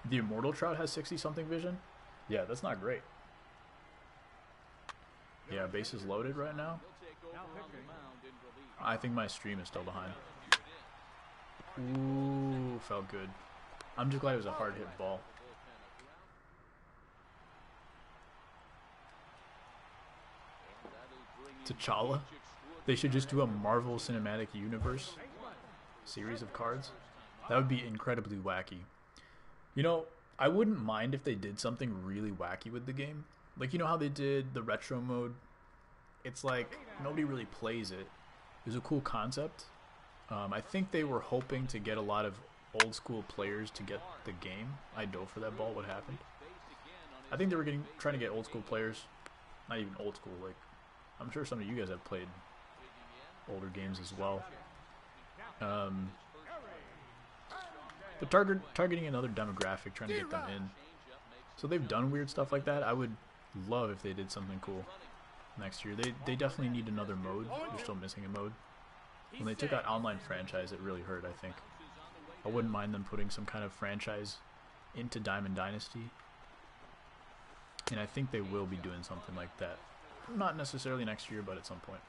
A: The Immortal Trout has 60-something vision? Yeah, that's not great. Yeah, bases loaded right now. I think my stream is still behind. Ooh, felt good. I'm just glad it was a hard hit ball. T'Challa? They should just do a Marvel Cinematic Universe series of cards. That would be incredibly wacky. You know, I wouldn't mind if they did something really wacky with the game. Like, you know how they did the retro mode? It's like, nobody really plays it. It was a cool concept. I think they were hoping to get a lot of old school players to get the game. I dove for that ball. What happened? I think they were trying to get old school players. Not even old school. Like, I'm sure some of you guys have played older games as well. But targeting another demographic, trying to get them in. So they've done weird stuff like that. I would love if they did something cool next year. They definitely need another mode. They're still missing a mode. When they took out online franchise, it really hurt, I think. I wouldn't mind them putting some kind of franchise into Diamond Dynasty. And I think they will be doing something like that. Not necessarily next year, but at some point.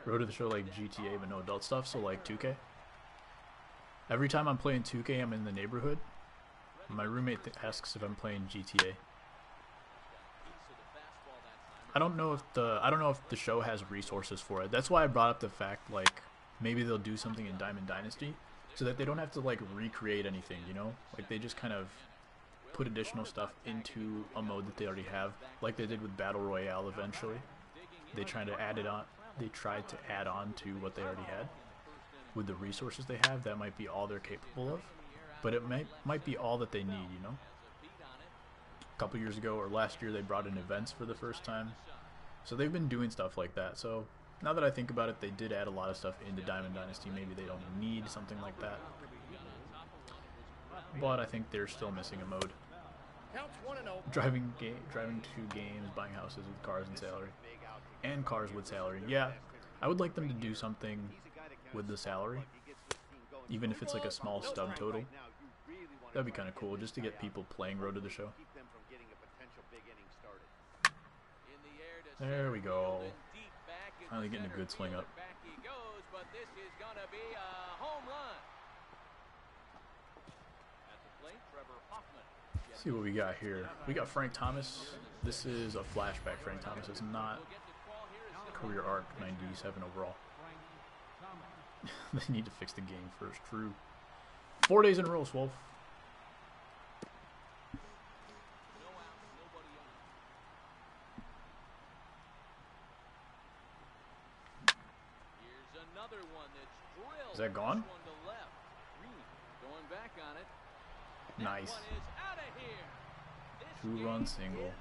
A: Road to the Show like GTA, but no adult stuff, so like 2K. Every time I'm playing 2K, I'm in the neighborhood. My roommate asks if I'm playing GTA. I don't know if the show has resources for it. That's why I brought up the fact like maybe they'll do something in Diamond Dynasty so that they don't have to like recreate anything, you know? Like they just kind of put additional stuff into a mode that they already have, like they did with Battle Royale eventually. They tried to add on to what they already had. With the resources they have, that might be all they're capable of. But it might be all that they need, you know? A couple years ago or last year they brought in events for the first time. So they've been doing stuff like that. So now that I think about it, they did add a lot of stuff into Diamond Dynasty. Maybe they don't need something like that. But I think they're still missing a mode. Driving to games, buying houses with cars and salary. And cars with salary. Yeah, I would like them to do something with the salary. Even if it's like a small stub total. That'd be kind of cool, just to get people playing Road to the Show. There we go. Finally getting a good swing up. See what we got here. We got Frank Thomas. This is a flashback. Frank Thomas is not career arc 97 overall. They need to fix the game first. True. 4 days in a row, Swolf. Is that gone? Nice. 2-run single.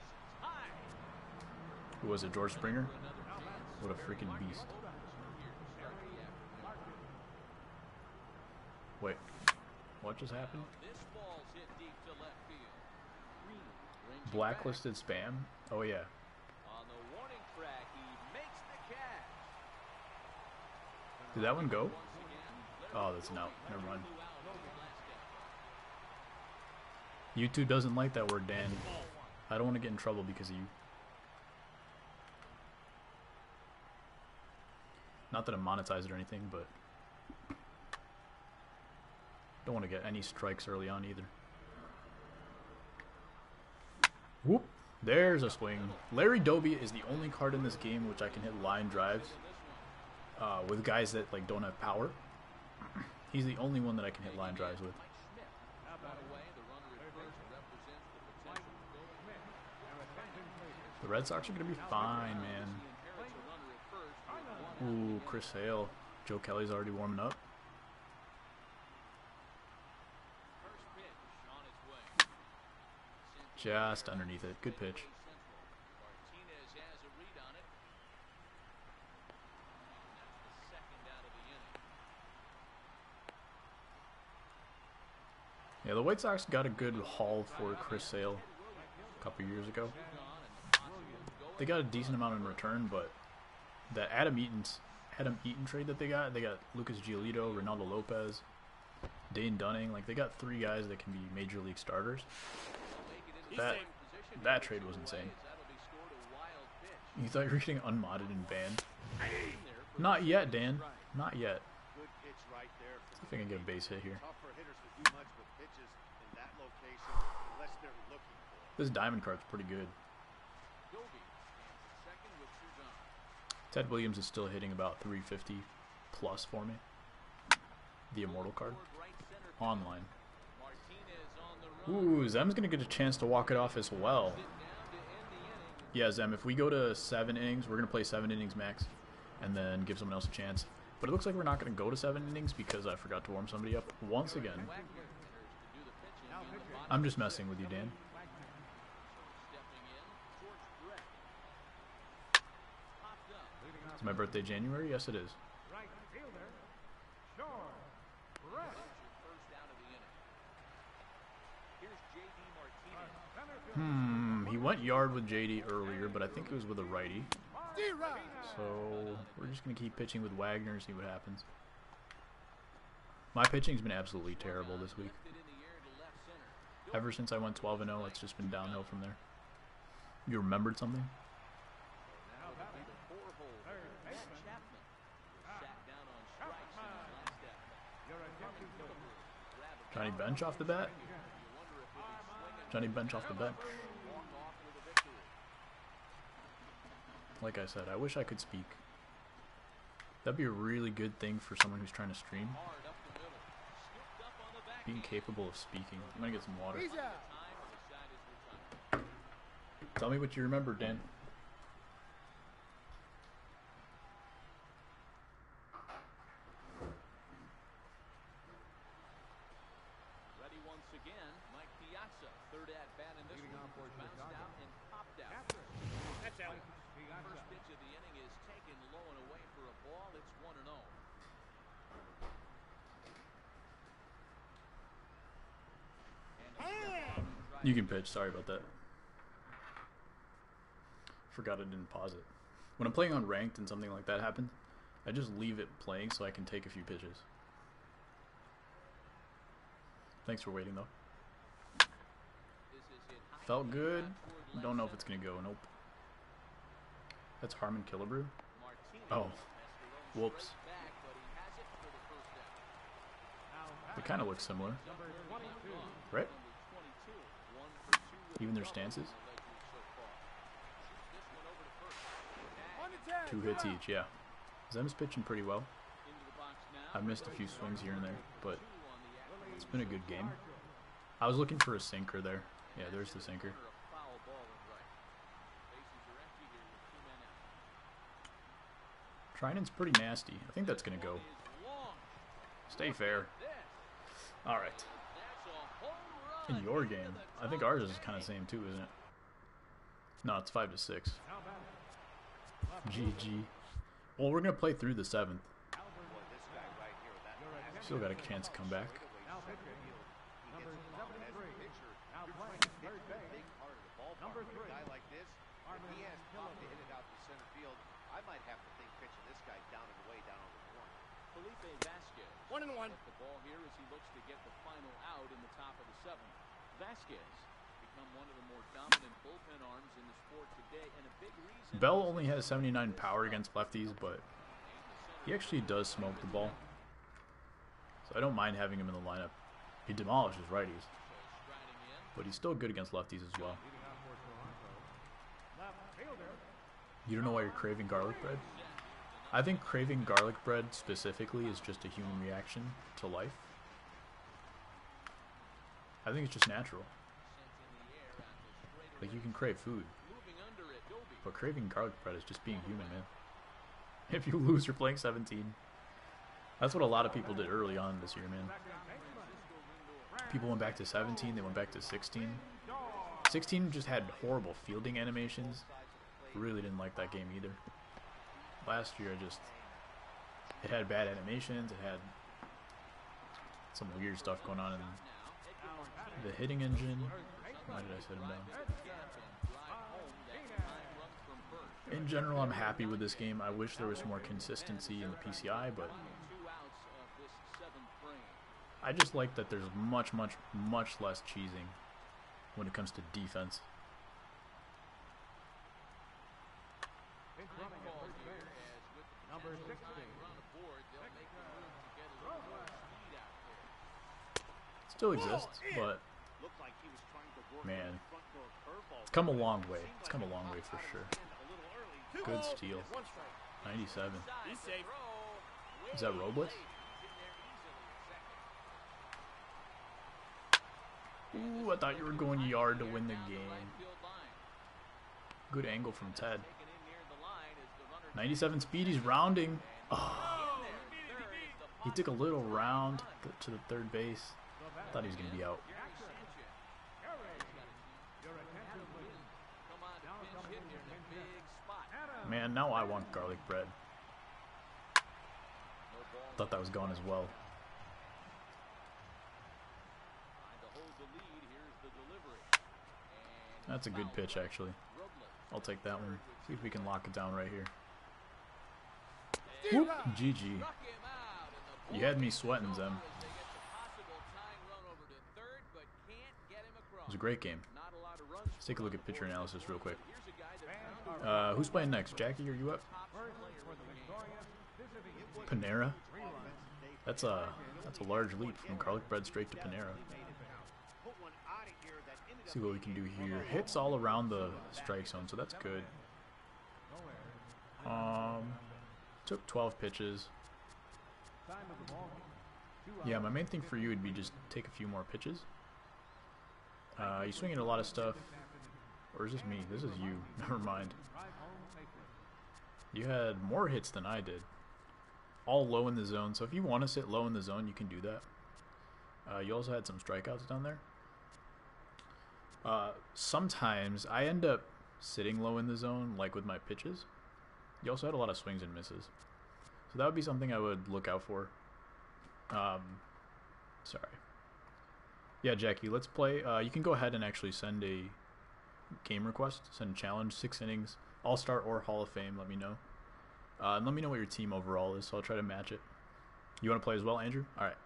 A: Who was it, George Springer? What a freaking beast. Wait. What just happened?
B: This ball's hit deep to left field. Brings it
A: Blacklisted spam? Oh yeah.
B: back. On the warning track, he makes the catch.
A: Did that one go?
B: Once again,
A: Oh, that's an out. Never mind.
B: flew out on the last at bat.
A: YouTube doesn't like that word, Dan. I don't want to get in trouble because of you. Not that I'm monetized or anything, but don't want to get any strikes early on either. Whoop! There's a swing. Larry Doby is the only card in this game which I can hit line drives with guys that like don't have power. He's the only one that I can hit line drives with. The Red Sox are going to be fine, man. Ooh, Chris Hale. Joe Kelly's already warming up. Just underneath it. Good pitch. Yeah, the White Sox got a good haul for Chris Sale a couple years ago. They got a decent amount in return, but that Adam Eaton trade that they got Lucas Giolito, Ronaldo Lopez, Dane Dunning. Like, they got 3 guys that can be major league starters. That trade was insane. You thought you were getting unmodded and banned? Not yet, Dan. Not yet.
C: Good pitch right there.
A: See if I can get a base hit here.
C: Tough for hitters to do much with pitches in that location unless they're looking for it.
A: This diamond card's pretty good. Ted Williams is still hitting about 350 plus for me. The Immortal card. Online. Ooh, Zem's going to get a chance to walk it off as well. Yeah, Zem, if we go to 7 innings, we're going to play 7 innings max and then give someone else a chance. But it looks like we're not going to go to 7 innings because I forgot to warm somebody up once again. I'm just messing with you, Dan. Is my birthday January? Yes, it is. He went yard with JD earlier, but I think it was with a righty. So we're just going to keep pitching with Wagner and see what happens. My pitching's been absolutely terrible this week. Ever since I went 12-0, it's just been downhill from there. You remembered something? Johnny Bench off the bat? Johnny Bench off the bench. Like I said, I wish I could speak. That'd be a really good thing for someone who's trying to stream. Being capable of speaking. I'm gonna get some water. Tell me what you remember, Dan.
B: Third at bat in this one, bounced out and popped out.
C: That's out.
B: First pitch of the inning is taken low and away for a ball. It's 1-0.
A: You can pitch. Sorry about that. Forgot I didn't pause it. When I'm playing on ranked and something like that happens, I just leave it playing so I can take a few pitches. Thanks for waiting, though. Felt good. Don't know if it's going to go. Nope. That's Harmon Killebrew. Oh. Whoops. They kind of look similar. Right? Even their stances. 2 hits each, yeah. Zem's pitching pretty well. I've missed a few swings here and there, but it's been a good game. I was looking for a sinker there. Yeah, there's the sinker. Trinan's pretty nasty. I think that's going to go. Stay fair. Alright. In your game. I think ours is kind of the same too, isn't it? No, it's 5-6. GG. Well, we're going to play through the 7th. Still got a chance to come back.
C: 1-1.
B: The ball here as he looks to get the final out in the top of the seventh. Vasquez become one of the more dominant bullpen arms in the sport today, and a big reason.
A: Bell only has 79 power against lefties, but he actually does smoke the ball. So I don't mind having him in the lineup. He demolishes righties, but he's still good against lefties as well. You don't know why you're craving garlic bread? I think craving garlic bread specifically is just a human reaction to life. I think it's just natural. Like, you can crave food, but craving garlic bread is just being human, man. If you lose, you're playing 17. That's what a lot of people did early on this year, man. People went back to 17, they went back to 16. 16 just had horrible fielding animations. Really didn't like that game either. Last year, it had bad animations, it had some weird stuff going on in the hitting engine. Why did I set him down? In general, I'm happy with this game. I wish there was more consistency in the PCI, but I just like that there's much less cheesing when it comes to defense. Still exists, but man, it's come a long way. It's come a long way for sure. Good steal. 97. Is that Robles? Ooh, I thought you were going yard to win the game. Good angle from Ted. 97 speed, he's rounding. Oh. He took a little round to the third base. Thought he was going to be out. Man, now I want garlic bread. Thought that was gone as well. That's a good pitch, actually. I'll take that one. See if we can lock it down right here. Whoop. GG. You had me sweating, Zem. It was a great game. Let's take a look at pitcher analysis real quick. Who's playing next? Jackie, are you up? Panera? That's a large leap from garlic bread straight to Panera. See what we can do here. Hits all around the strike zone, so that's good. Took 12 pitches. Yeah, my main thing for you would be just take a few more pitches. You swinging a lot of stuff. Or is this me? This is you. Never mind. You had more hits than I did. All low in the zone. So if you want to sit low in the zone, you can do that. You also had some strikeouts down there. Sometimes I end up sitting low in the zone, like with my pitches. You also had a lot of swings and misses. So that would be something I would look out for. Sorry. Yeah, Jackie, let's play. You can go ahead and actually send a game request, send a challenge, 6 innings, All-Star or Hall of Fame, let me know. And let me know what your team overall is, so I'll try to match it. You want to play as well, Andrew? Alright.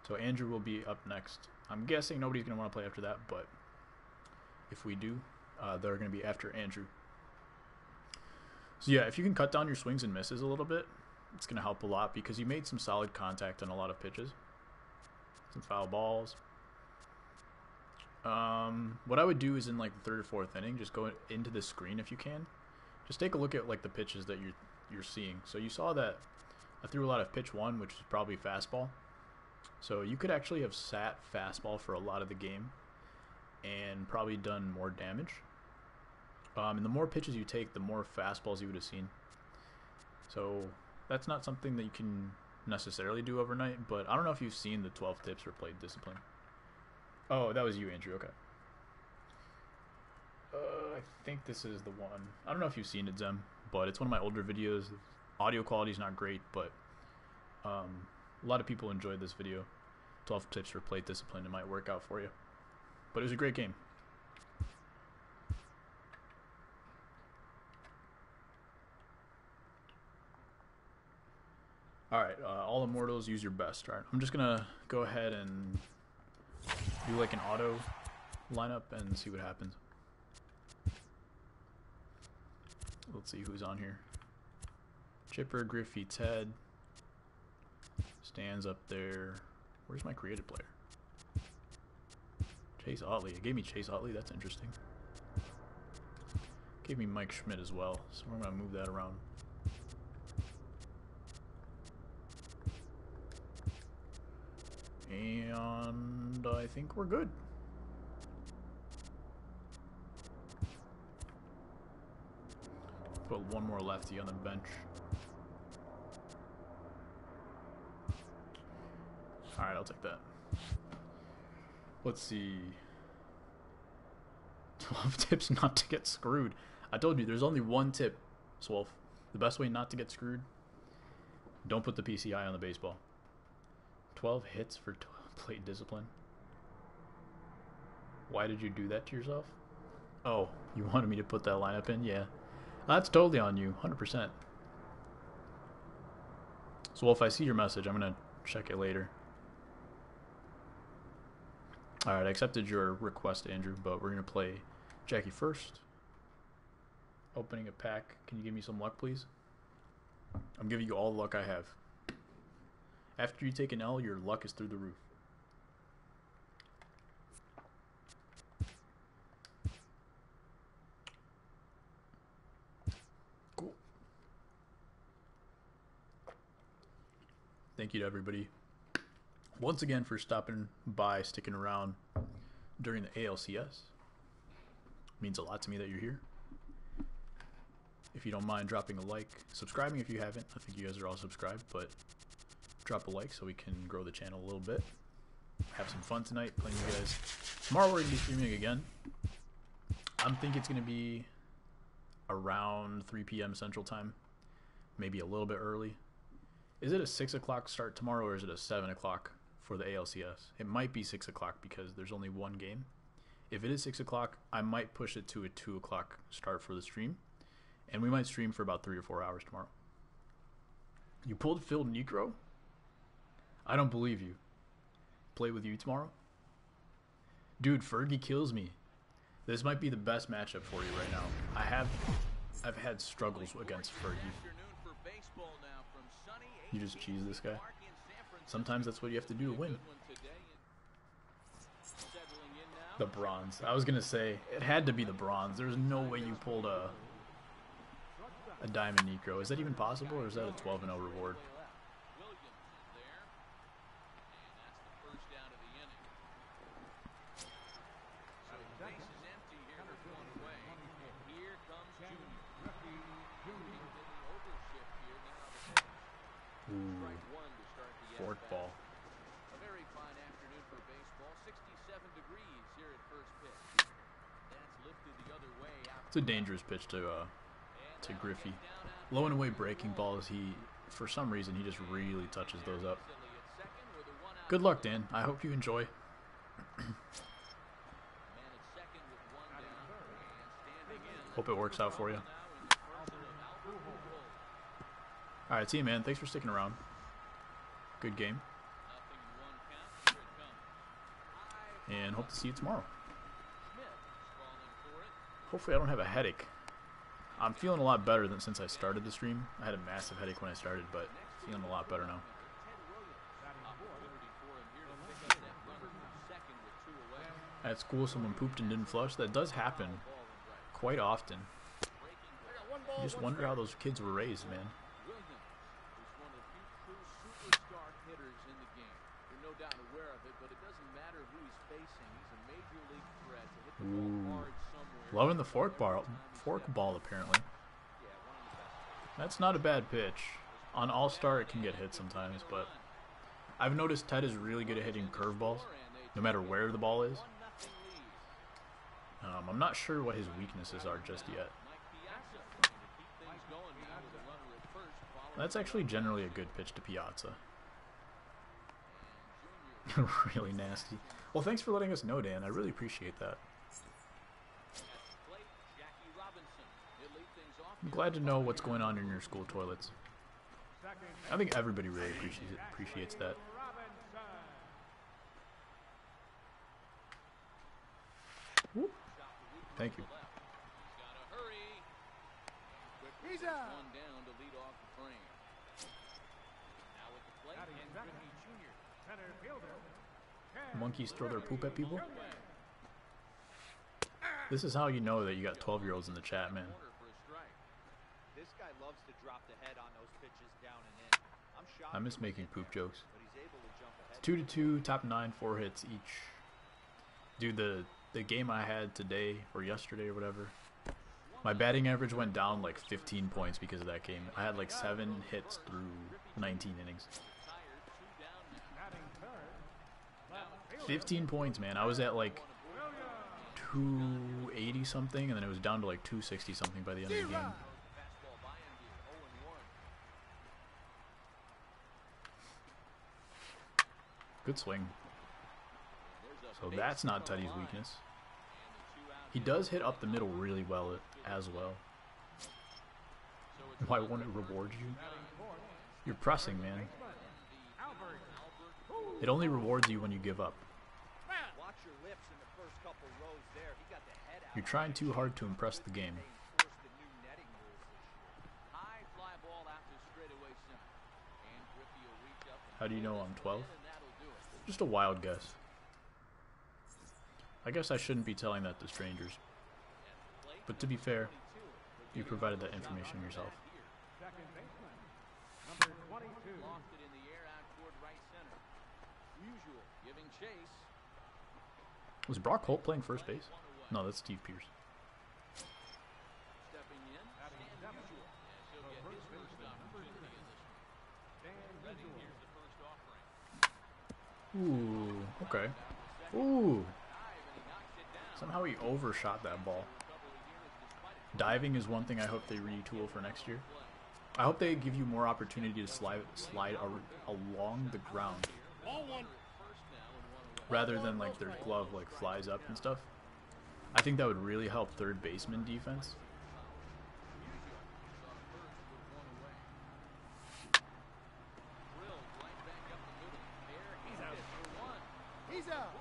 A: So Andrew will be up next. I'm guessing nobody's going to want to play after that, but if we do, they're going to be after Andrew. So yeah, if you can cut down your swings and misses a little bit, it's going to help a lot because you made some solid contact on a lot of pitches. Some foul balls. What I would do is in like the 3rd or 4th inning, just go into the screen if you can. Just take a look at like the pitches that you're seeing. So you saw that I threw a lot of pitch 1, which is probably fastball. So you could actually have sat fastball for a lot of the game and probably done more damage. And the more pitches you take, the more fastballs you would have seen. So that's not something that you can necessarily do overnight, but I don't know if you've seen the 12 tips for plate discipline. Oh, that was you, Andrew. Okay. I think this is the one. I don't know if you've seen it, Zem, but it's one of my older videos. Audio quality is not great, but a lot of people enjoyed this video. 12 tips for plate discipline. It might work out for you. But it was a great game. Alright, all immortals, use your best. Alright, I'm just gonna go ahead and do like an auto lineup and see what happens. Let's see who's on here. Chipper, Griffey, Ted. Stands up there. Where's my creative player? Chase Otley. It gave me Chase Otley. That's interesting. Gave me Mike Schmidt as well. So we're going to move that around. And I think we're good. Put one more lefty on the bench. Alright, I'll take that. Let's see. 12 tips not to get screwed. I told you, there's only one tip, Swolf. The best way not to get screwed, don't put the PCI on the baseball. 12 hits for plate discipline. Why did you do that to yourself? Oh, you wanted me to put that lineup in? Yeah. That's totally on you, 100%. So if I see your message, I'm going to check it later. Alright, I accepted your request, Andrew, but we're going to play Jackie first. Opening a pack. Can you give me some luck, please? I'm giving you all the luck I have. After you take an L, your luck is through the roof. Cool. Thank you to everybody once again for stopping by, sticking around during the ALCS. It means a lot to me that you're here. If you don't mind dropping a like, subscribing if you haven't. I think you guys are all subscribed, but drop a like so we can grow the channel a little bit. Have some fun tonight playing you guys. Tomorrow we're going to be streaming again. I'm thinking it's going to be around 3 p.m. Central Time. Maybe a little bit early. Is it a 6 o'clock start tomorrow or is it a 7 o'clock for the ALCS? It might be 6 o'clock because there's only one game. If it is 6 o'clock, I might push it to a 2 o'clock start for the stream. And we might stream for about 3 or 4 hours tomorrow. You pulled Phil Negro? I don't believe you. Play with you tomorrow? Dude, Fergie kills me. This might be the best matchup for you right now. I've had struggles against Fergie. You just cheese this guy. Sometimes that's what you have to do to win. The bronze. I was gonna say it had to be the bronze. There's no way you pulled a diamond Necro. Is that even possible, or is that a 12-0 reward? Ooh, fork ball.
B: A very fine afternoon for baseball. 67 degrees here at first pitch. That's lifted the other way out.
A: It's a dangerous pitch to Griffey. Low and away breaking balls, for some reason he just really touches those up. Good luck, Dan. I hope you enjoy. Hope it works out for you. Alright, see you, man. Thanks for sticking around. Good game. And hope to see you tomorrow. Hopefully I don't have a headache. I'm feeling a lot better than since I started the stream. I had a massive headache when I started, but feeling a lot better now. At school, someone pooped and didn't flush. That does happen quite often. You just wonder how those kids were raised, man. Ooh. Loving the fork ball apparently. That's not a bad pitch. On All-Star it can get hit sometimes, but I've noticed Ted is really good at hitting curveballs, no matter where the ball is. I'm not sure what his weaknesses are just yet. That's actually generally a good pitch to Piazza. Really nasty. Well, thanks for letting us know, Dan. I really appreciate that. I'm glad to know what's going on in your school toilets. I think everybody really appreciates that. Whoop. Thank you.
C: He's out.
B: One down to lead off the frame. Now with the plate, and Ricky Jr.
C: Center fielder.
A: Monkeys throw their poop at people. This is how you know that you got 12-year-olds in the chat, man.
C: This guy loves to drop the head on those pitches down and in. I'm shocked.
A: I miss making poop jokes.
C: But he's able to jump ahead.
A: 2-2, top 9, 4 hits each. Dude, the game I had today or yesterday or whatever, my batting average went down like 15 points because of that game. I had like 7 hits through 19 innings. 15 points, man. I was at like 280 something, and then it was down to like 260 something by the end of the game. Good swing. So that's not Teddy's weakness. He does hit up the middle really well as well. Why won't it reward you? You're pressing, man. It only rewards you when you give up.
C: Watch your lips in the first couple rows there. He got the head out.
A: You're trying too hard to impress the game.
C: Forced the new netting rules this year.
B: High fly ball out to straightaway center. And Griffey will reach up and
A: How do you know I'm 12?
B: and that'll do it.
A: Just a wild guess. I guess I shouldn't be telling that to strangers. But to be fair, you provided that information yourself.
C: Second baseman, number 22.
B: Lost it in the air out toward right center. Usual giving chase.
A: Was Brock Holt playing first base? No, that's Steve Pierce.
B: Stepping in. Usual. As he'll get his first opportunity in this one. Ready, here's the first offering.
A: Ooh, okay. Ooh. Somehow he overshot that ball. Diving is one thing I hope they retool for next year. I hope they give you more opportunity to slide along the ground, rather than like their glove like flies up and stuff. I think that would really help third baseman defense.
C: He's out.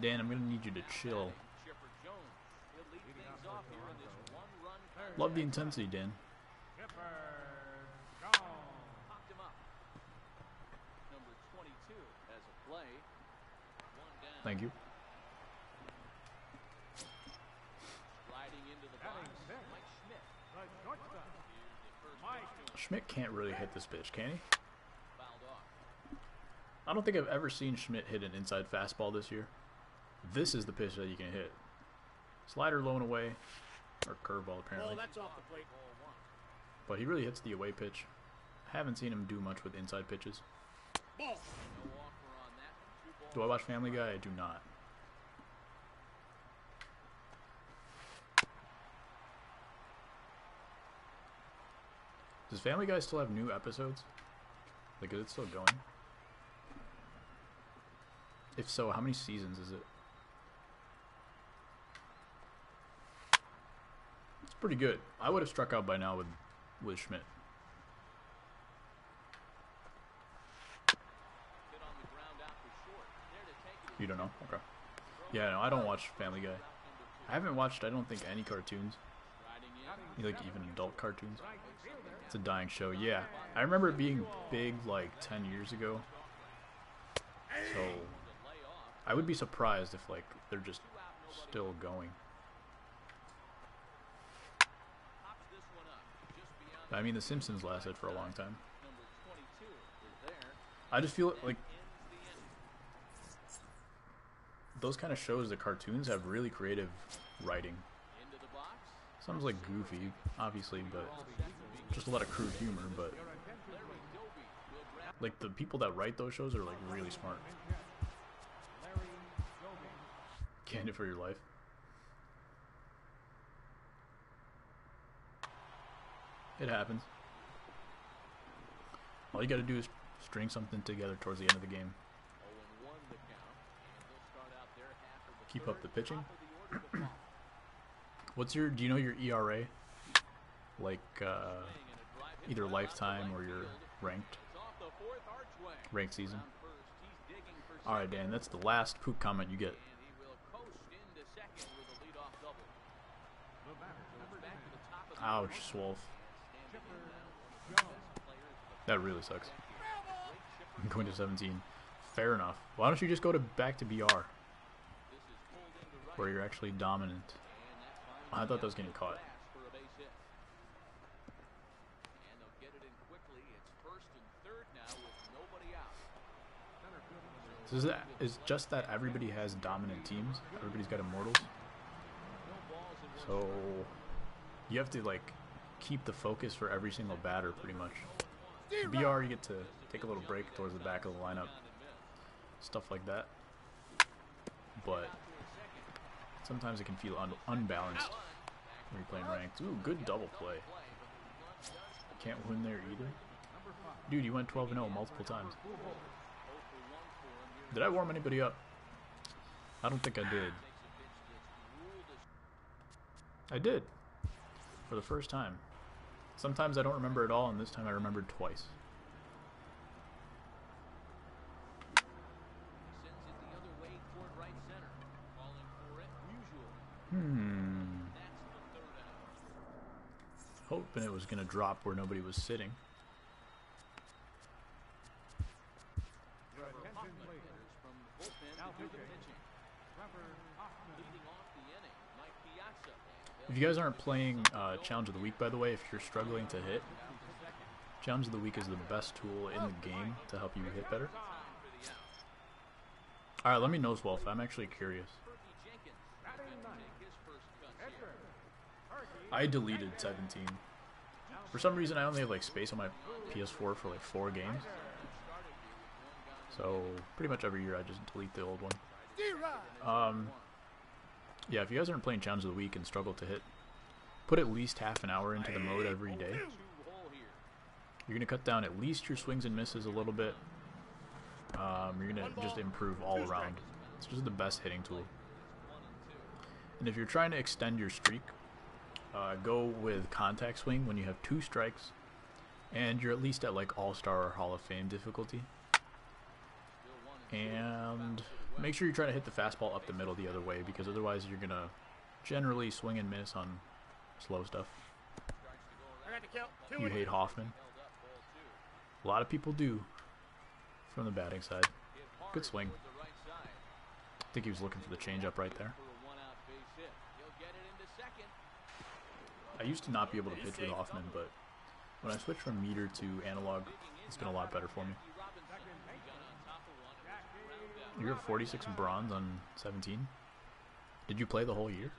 A: Dan, I'm gonna need you to chill. Love the intensity, Dan.
C: Skipper, gone.
B: Popped him up. Number 22 has a play. One down.
A: Thank you.
B: Sliding into the box. Mike Schmidt.
C: The shortstop.
B: Here's the first
C: Mike.
A: Schmidt can't really hit this pitch, can he?
B: fouled off.
A: I don't think I've ever seen Schmidt hit an inside fastball this year. This is the pitch that you can hit. Slider low and away, or curveball apparently.
C: That's off the plate.
A: But he really hits the away pitch. I haven't seen him do much with inside pitches.
B: No offer on that. 2 balls.
A: Do I watch Family Guy? I do not. Does Family Guy still have new episodes? Like, is it still going? If so, how many seasons is it? It's pretty good. I would have struck out by now with Schmidt.
B: Hit on the ground out for short. There to take it.
A: You don't know? Okay. Yeah, no, I don't watch Family Guy. I haven't watched, I don't think, any cartoons.
B: Riding in.
A: Like, even adult cartoons. It's a dying show. Yeah. I remember it being big, like, 10 years ago. So, I would be surprised if, like, they're just still going.
B: Pops this one up. Just beyond
A: I mean, The Simpsons lasted for a long time.
B: number 22 is there.
A: I just feel like
B: Ends the inning.
A: those kind of shows, the cartoons, have really creative writing.
B: Into the box.
A: Sounds like goofy, obviously, but just a lot of crude humor, but
B: Larry Doby will grab.
A: like the people that write those shows are like really smart.
C: Larry Doby.
A: Candid for your life. It happens. All you gotta do is string something together towards the end of the game.
B: 0-1 the count. And they'll start out their half of the
A: Keep
B: third.
A: up the pitching.
B: Top of the order to Paul.
A: Do you know your ERA? like either lifetime or your ranked season. All right, Dan, that's the last poop comment you get. Ouch, Swolf. That really sucks. I'm going to 17. Fair enough. Why don't you just go back to BR, where you're actually dominant? I thought that was getting caught. So is just that everybody has dominant teams. Everybody's got immortals. So you have to like keep the focus for every single batter pretty much. BR, you get to take a little break towards the back of the lineup. Stuff like that. But sometimes it can feel unbalanced when you're playing ranked. Ooh, good double play. Can't win there either. Dude, you went 12-0 multiple times. Did I warm anybody up? I don't think I did. I did. For the first time. Sometimes I don't remember at all, and this time I remembered twice. Hoping it was going to drop where nobody was sitting. If you guys aren't playing Challenge of the Week, by the way, if you're struggling to hit, Challenge of the Week is the best tool in the game to help you hit better. Alright, let me know, Swolf. I'm actually curious. I deleted 17. For some reason, I only have like space on my PS4 for like 4 games. So, pretty much every year I just delete the old one. Yeah, if you guys aren't playing Challenge of the Week and struggle to hit, put at least half an hour into the mode every day. You're going to cut down at least your swings and misses a little bit. You're going to just improve all around. It's just the best hitting tool. And if you're trying to extend your streak, go with contact swing when you have 2 strikes and you're at least at like All-Star or Hall of Fame difficulty. And make sure you try to hit the fastball up the middle the other way, because otherwise you're going to generally swing and miss on slow stuff. You hate Hoffman. A lot of people do from the batting side. Good swing. I think he was looking for the changeup right there. I used to not be able to pitch with Hoffman, but when I switched from meter to analog, it's been a lot better for me. You have 46 bronze on 17. Did you play the whole year?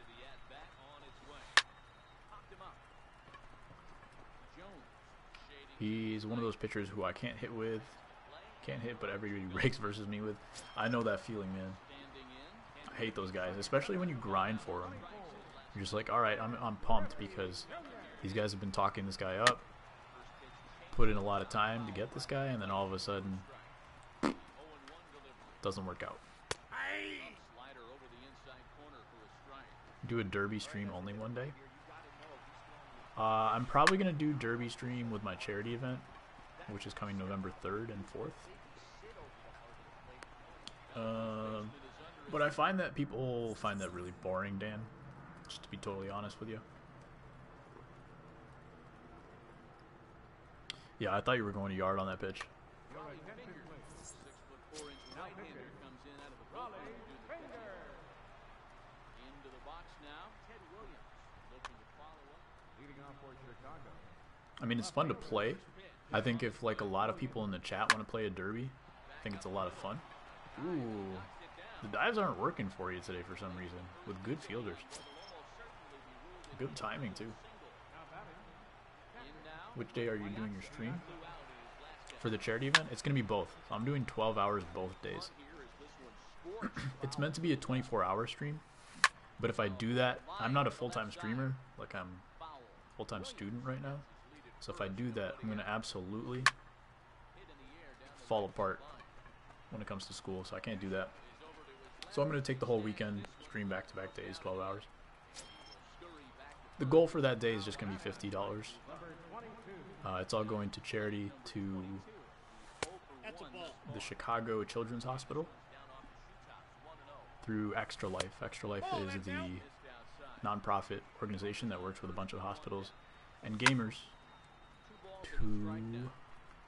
A: He's one of those pitchers who I can't hit with. Can't hit, but everybody rakes versus me with. I know that feeling, man. I hate those guys, especially when you grind for them. You're just like, alright, I'm pumped because these guys have been talking this guy up. Put in a lot of time to get this guy, and then all of a sudden, doesn't work out. Do a derby stream only one day. I'm probably going to do derby stream with my charity event, which is coming November 3rd and 4th. But I find that people find that really boring, Dan, just to be totally honest with you. Yeah, I thought you were going to yard on that pitch. I mean, it's fun to play. I think if like a lot of people in the chat want to play a derby, I think it's a lot of fun. Ooh, the dives aren't working for you today for some reason, with good fielders. Good timing too. Which day are you doing your stream? For the charity event? It's going to be both. So I'm doing 12 hours both days. It's meant to be a 24-hour stream, but if I do that, I'm not a full-time streamer. Like, I'm a full-time student right now. So if I do that, I'm going to absolutely fall apart when it comes to school, so I can't do that. So I'm going to take the whole weekend, stream back-to-back days, 12 hours. The goal for that day is just going to be $50. It's all going to charity to the Chicago Children's Hospital through Extra Life. Extra Life is the nonprofit organization that works with a bunch of hospitals and gamers to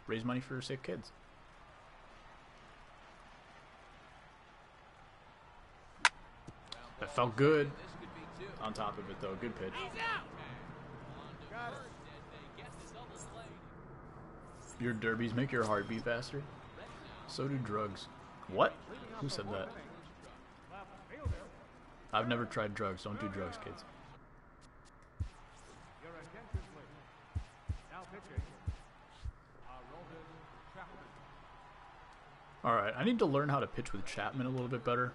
A: raise money for sick kids. That felt good. On top of it, though, good pitch. Your derbies make your heart beat faster. So do drugs. What? Who said that? I've never tried drugs. Don't do drugs, kids. Alright, I need to learn how to pitch with Chapman a little bit better.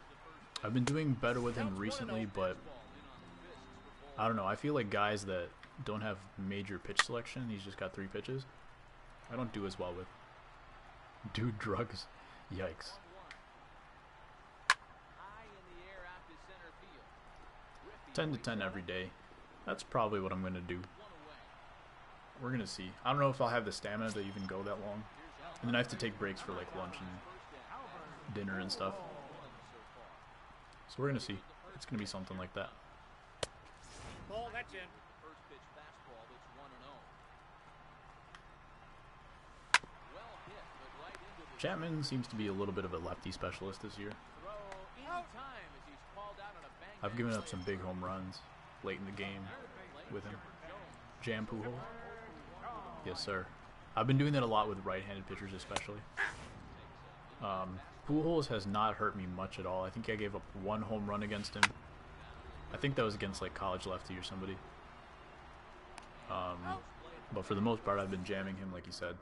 A: I've been doing better with him recently, but I don't know. I feel like guys that don't have major pitch selection, he's just got 3 pitches, I don't do as well with. Dude, drugs. Yikes. 10 to 10 every day. That's probably what I'm going to do. We're going to see. I don't know if I'll have the stamina to even go that long. And then I have to take breaks for like lunch and dinner and stuff. So we're going to see. It's going to be something like that.
D: Ball, that's in.
A: Chapman seems to be a little bit of a lefty specialist this year. I've given up some big home runs late in the game with him. Jam Pujols. Yes, sir. I've been doing that a lot with right-handed pitchers especially. Pujols has not hurt me much at all. I think I gave up 1 home run against him. I think that was against like college lefty or somebody. But for the most part, I've been jamming him like you said.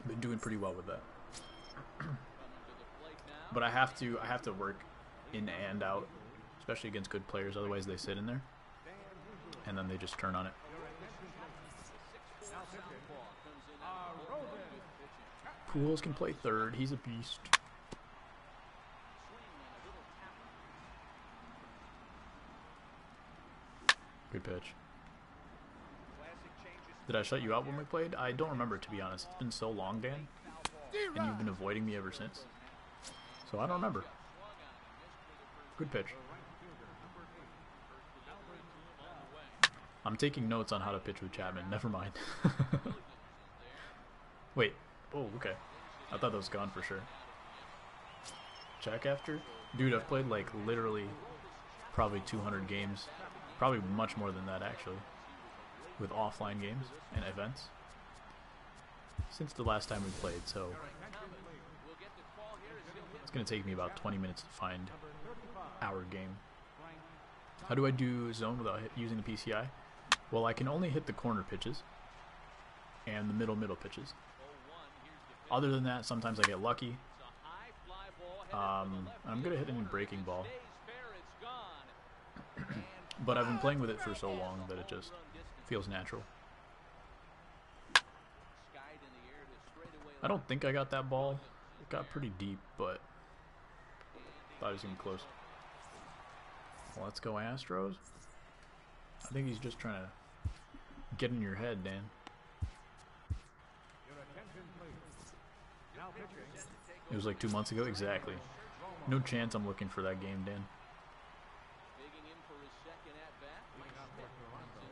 A: Been doing pretty well with that. But I have to work in and out, especially against good players. Otherwise, they sit in there, and then they just turn on it. Pujols can play third. He's a beast. Good pitch. Did I shut you out when we played? I don't remember, to be honest. It's been so long, Dan. And you've been avoiding me ever since. So I don't remember. Good pitch. I'm taking notes on how to pitch with Chapman. Never mind. Wait. Oh, okay. I thought that was gone for sure. Check after? Dude, I've played like literally probably 200 games. Probably much more than that, actually. With offline games and events since the last time we played, so it's going to take me about 20 minutes to find our game. How do I do zone without using the PCI? Well, I can only hit the corner pitches and the middle pitches. Other than that, sometimes I get lucky. I'm good at hitting a breaking ball. But I've been playing with it for so long that it just feels natural. I don't think I got that ball. It got pretty deep, but thought it was going to be close. Well, let's go Astros. I think he's just trying to get in your head, Dan. It was like 2 months ago? Exactly. No chance I'm looking for that game, Dan.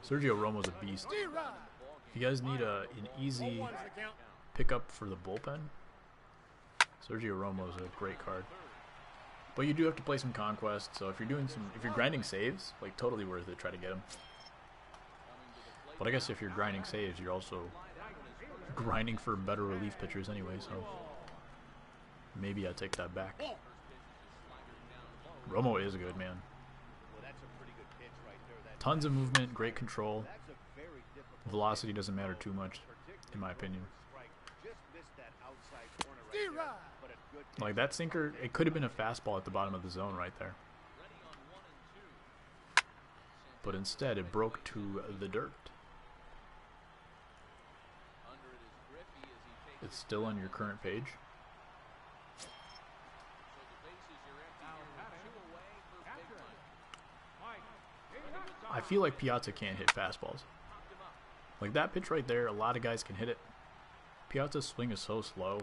A: Sergio Romo's a beast. If you guys need an easy pickup for the bullpen, Sergio Romo's a great card. But you do have to play some Conquest, so if you're grinding saves, like totally worth it, try to get him. But I guess if you're grinding saves, you're also grinding for better relief pitchers anyway, so maybe I take that back. Romo is good, man. Tons of movement, great control. Velocity doesn't matter too much, in my opinion. Like that sinker, it could have been a fastball at the bottom of the zone right there. But instead, it broke to the dirt. It's still on your current page. I I feel like Piazza can't hit fastballs. Like that pitch right there, a lot of guys can hit it. Piazza's swing is so slow.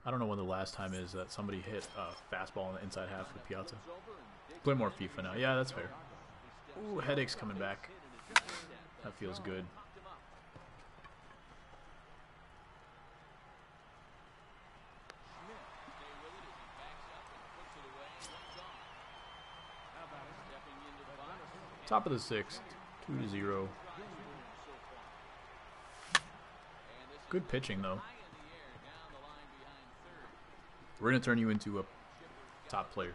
A: I don't know when the last time is that somebody hit a fastball in the inside half with Piazza. Play more FIFA now. Yeah, that's fair. Ooh, headaches coming back. That feels good. Top of the sixth, 2-0. Good pitching though. We're gonna turn you into a top player.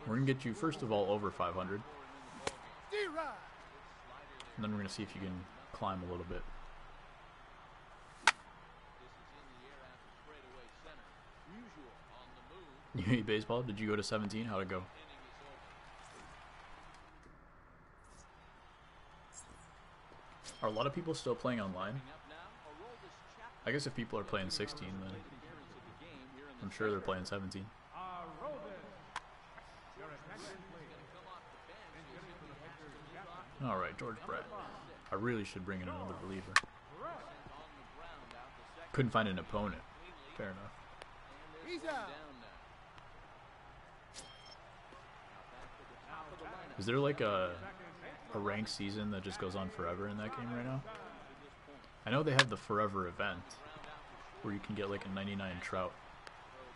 A: We're gonna get you first of all over 500, and then we're gonna see if you can climb a little bit. You hate baseball? Did you go to 17? How'd it go? Are a lot of people still playing online? I guess if people are playing 16, then I'm sure they're playing 17. Alright, George Brett. I really should bring in another reliever. Couldn't find an opponent. Fair enough. Is there like a ranked season that just goes on forever in that game right now? I know they have the forever event where you can get like a 99 Trout.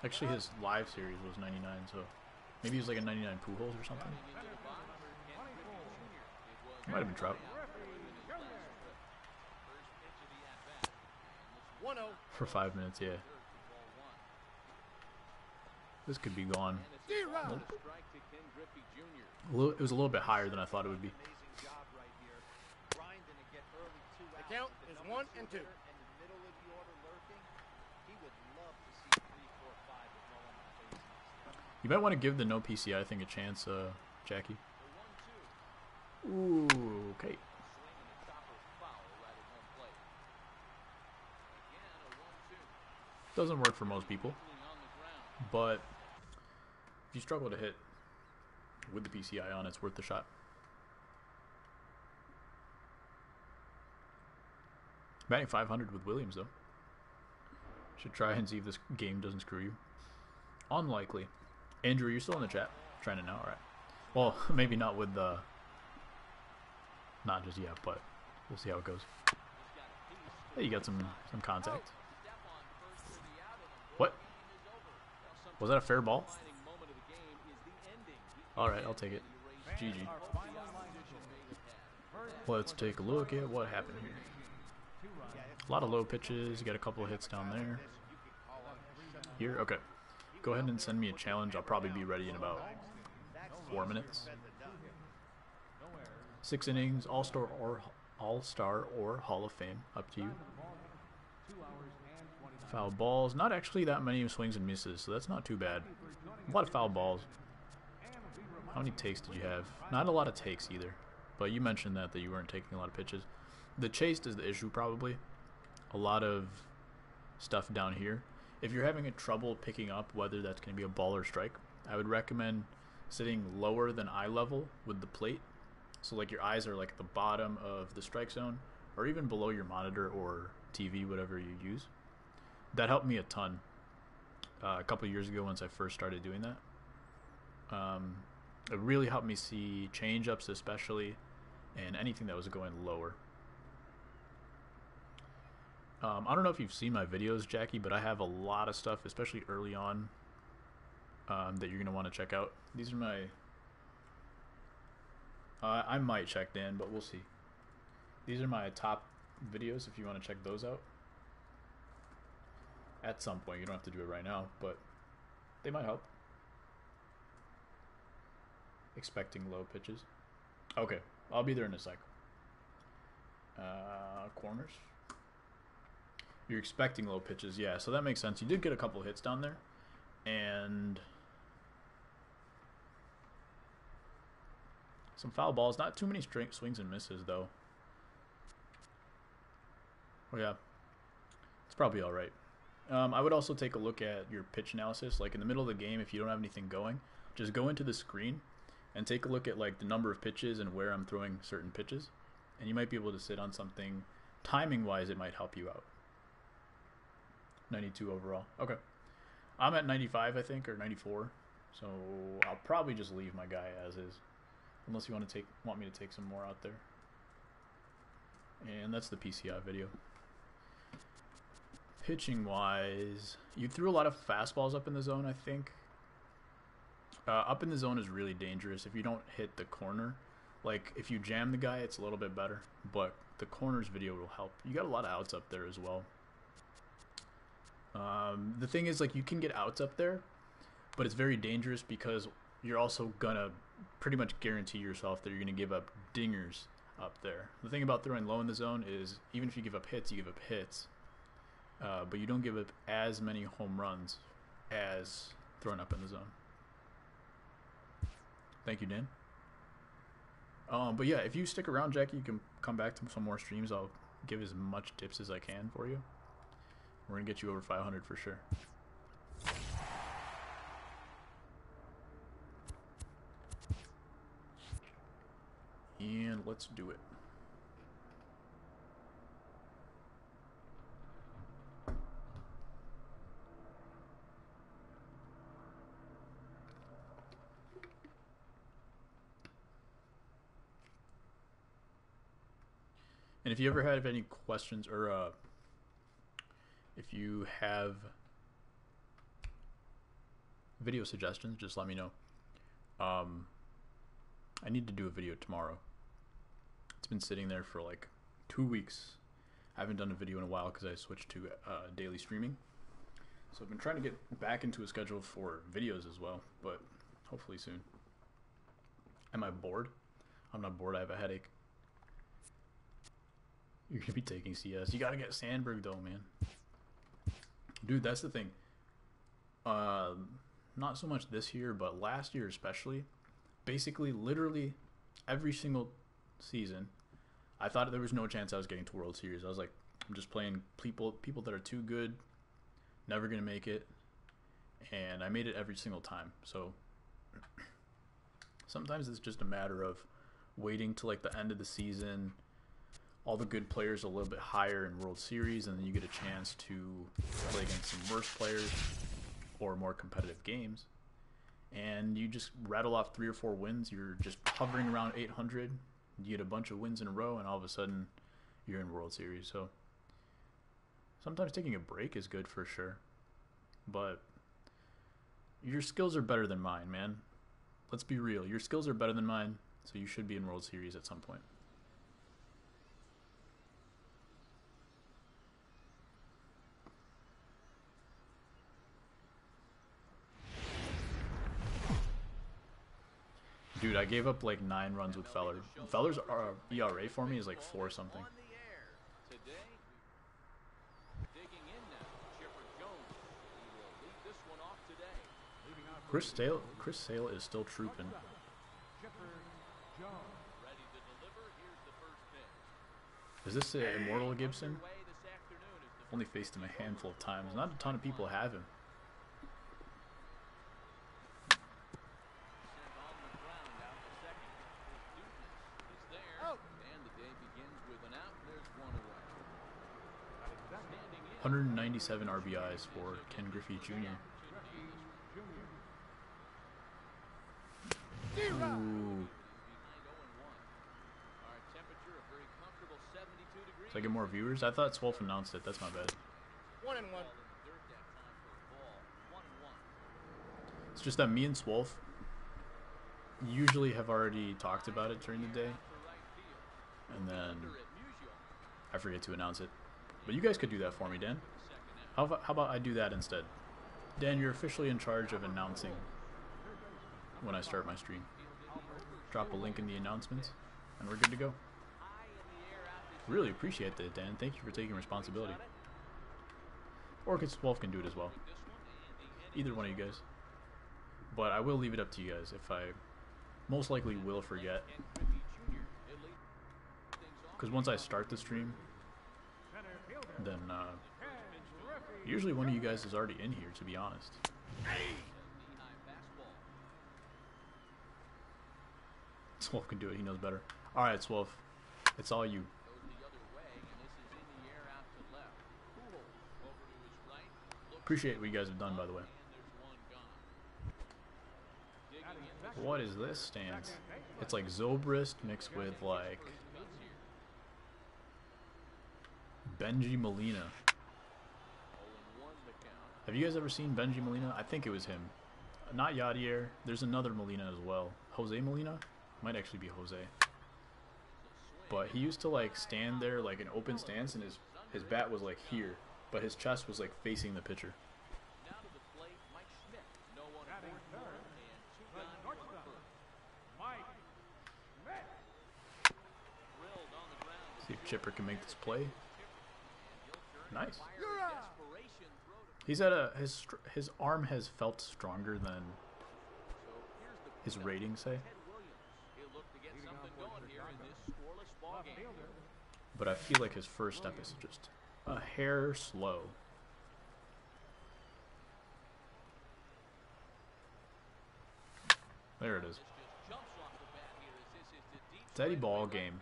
A: Actually his live series was 99, so maybe he was like a 99 Pujols or something. Might have been Trout.
D: 1-0.
A: For 5 minutes, yeah. This could be gone. Nope. It was a little bit higher than I thought it would be.
D: The count is 1-2.
A: You might want to give the no PCI thing a chance, Jackie. Ooh, okay. Doesn't work for most people, but if you struggle to hit with the PCI on, it's worth the shot. Batting 500 with Williams, though. Should try and see if this game doesn't screw you. Unlikely. Andrew, you're still in the chat? Trying to know, alright. Well, maybe not with the... Not just yet, but we'll see how it goes. Hey, you got some contact. What? Was that a fair ball? Alright, I'll take it. GG. Let's take a look at what happened here. A lot of low pitches. You got a couple of hits down there. Here? Okay. Go ahead and send me a challenge. I'll probably be ready in about 4 minutes. 6 innings, All-Star or Hall of Fame. Up to you. Foul balls. Not actually that many swings and misses, so that's not too bad. A lot of foul balls. How many takes did you have? Not a lot of takes either. But you mentioned that you weren't taking a lot of pitches. The chased is the issue probably. A lot of stuff down here. If you're having a trouble picking up whether that's going to be a ball or strike, I would recommend sitting lower than eye level with the plate. So like your eyes are like at the bottom of the strike zone or even below your monitor or TV, whatever you use. That helped me a ton a couple years ago once I first started doing that. It really helped me see change-ups especially and anything that was going lower. I don't know if you've seen my videos, Jackie, but I have a lot of stuff, especially early on, that you're going to want to check out. These are my... I might check Dan, but we'll see. These are my top videos if you want to check those out. At some point. You don't have to do it right now, but they might help. Expecting low pitches. Okay, I'll be there in a sec. Corners. You're expecting low pitches, yeah, so that makes sense. You did get a couple hits down there, and some foul balls. Not too many swings and misses, though. Oh, yeah. It's probably all right. I would also take a look at your pitch analysis. Like in the middle of the game, if you don't have anything going, just go into the screen and take a look at like the number of pitches and where I'm throwing certain pitches. And you might be able to sit on something timing wise, it might help you out. 92 overall. Okay. I'm at 95, I think, or 94. So I'll probably just leave my guy as is. Unless you want me to take some more out there. And that's the PCI video. Pitching wise, you threw a lot of fastballs up in the zone, I think. Up in the zone is really dangerous if you don't hit the corner. Like if you jam the guy, it's a little bit better, but the corners video will help. You got a lot of outs up there as well. The thing is, like, you can get outs up there, but it's very dangerous because you're also gonna pretty much guarantee yourself that you're gonna give up dingers up there. The thing about throwing low in the zone is even if you give up hits, you give up hits. But you don't give up as many home runs as throwing up in the zone. Thank you, Dan. But yeah, if you stick around, Jackie, you can come back to some more streams. I'll give as much tips as I can for you. We're going to get you over 500 for sure. And let's do it. And if you ever have any questions or if you have video suggestions, just let me know. I need to do a video tomorrow. It's been sitting there for like 2 weeks. I haven't done a video in a while because I switched to daily streaming. So I've been trying to get back into a schedule for videos as well, but hopefully soon. Am I bored? I'm not bored. I have a headache. You're going to be taking CS. You got to get Sandberg though, man. Dude, that's the thing. Not so much this year, but last year especially. Basically, literally every single season, I thought there was no chance I was getting to World Series. I was like, I'm just playing people that are too good, never going to make it. And I made it every single time. So sometimes it's just a matter of waiting till like the end of the season. All the good players a little bit higher in World Series, and then you get a chance to play against some worse players or more competitive games. And you just rattle off 3 or 4 wins. You're just hovering around 800. You get a bunch of wins in a row, and all of a sudden you're in World Series. So sometimes taking a break is good for sure. But your skills are better than mine, man. Let's be real. Your skills are better than mine, so you should be in World Series at some point. Dude, I gave up like 9 runs with Feller. Feller's ERA for me is like 4 something. Chris Sale is still trooping. Is this a Immortal Gibson? Only faced him a handful of times. Not a ton of people have him.
B: Oh.
A: 197 RBIs for Ken Griffey Jr. Ooh. So I get more viewers? I thought Swolf announced it. That's my bad.
D: 1-1.
A: It's just that me and Swolf usually have already talked about it during the day. And then I forget to announce it. But you guys could do that for me, Dan. How about I do that instead? Dan, you're officially in charge of announcing when I start my stream. Drop a link in the announcements, and we're good to go. Really appreciate that, Dan. Thank you for taking responsibility. Or Wolf can do it as well. Either one of you guys. But I will leave it up to you guys if I most likely will forget. Because once I start the stream, then Usually one of you guys is already in here, to be honest. Swolf can do it. He knows better. All right, Swolf. It's all you. Appreciate what you guys have done, by the way. What is this stance? It's like Zobrist mixed with like Benji Molina. Have you guys ever seen Benji Molina? I think it was him. Not Yadier. There's another Molina as well. Jose Molina? Might actually be Jose. But he used to like stand there like an open stance and his bat was like here. But his chest was like facing the pitcher. See if Chipper can make this play. Nice. He's at his arm has felt stronger than his ratings say. But I feel like his first step is just a hair slow. There it is. Steady ball game.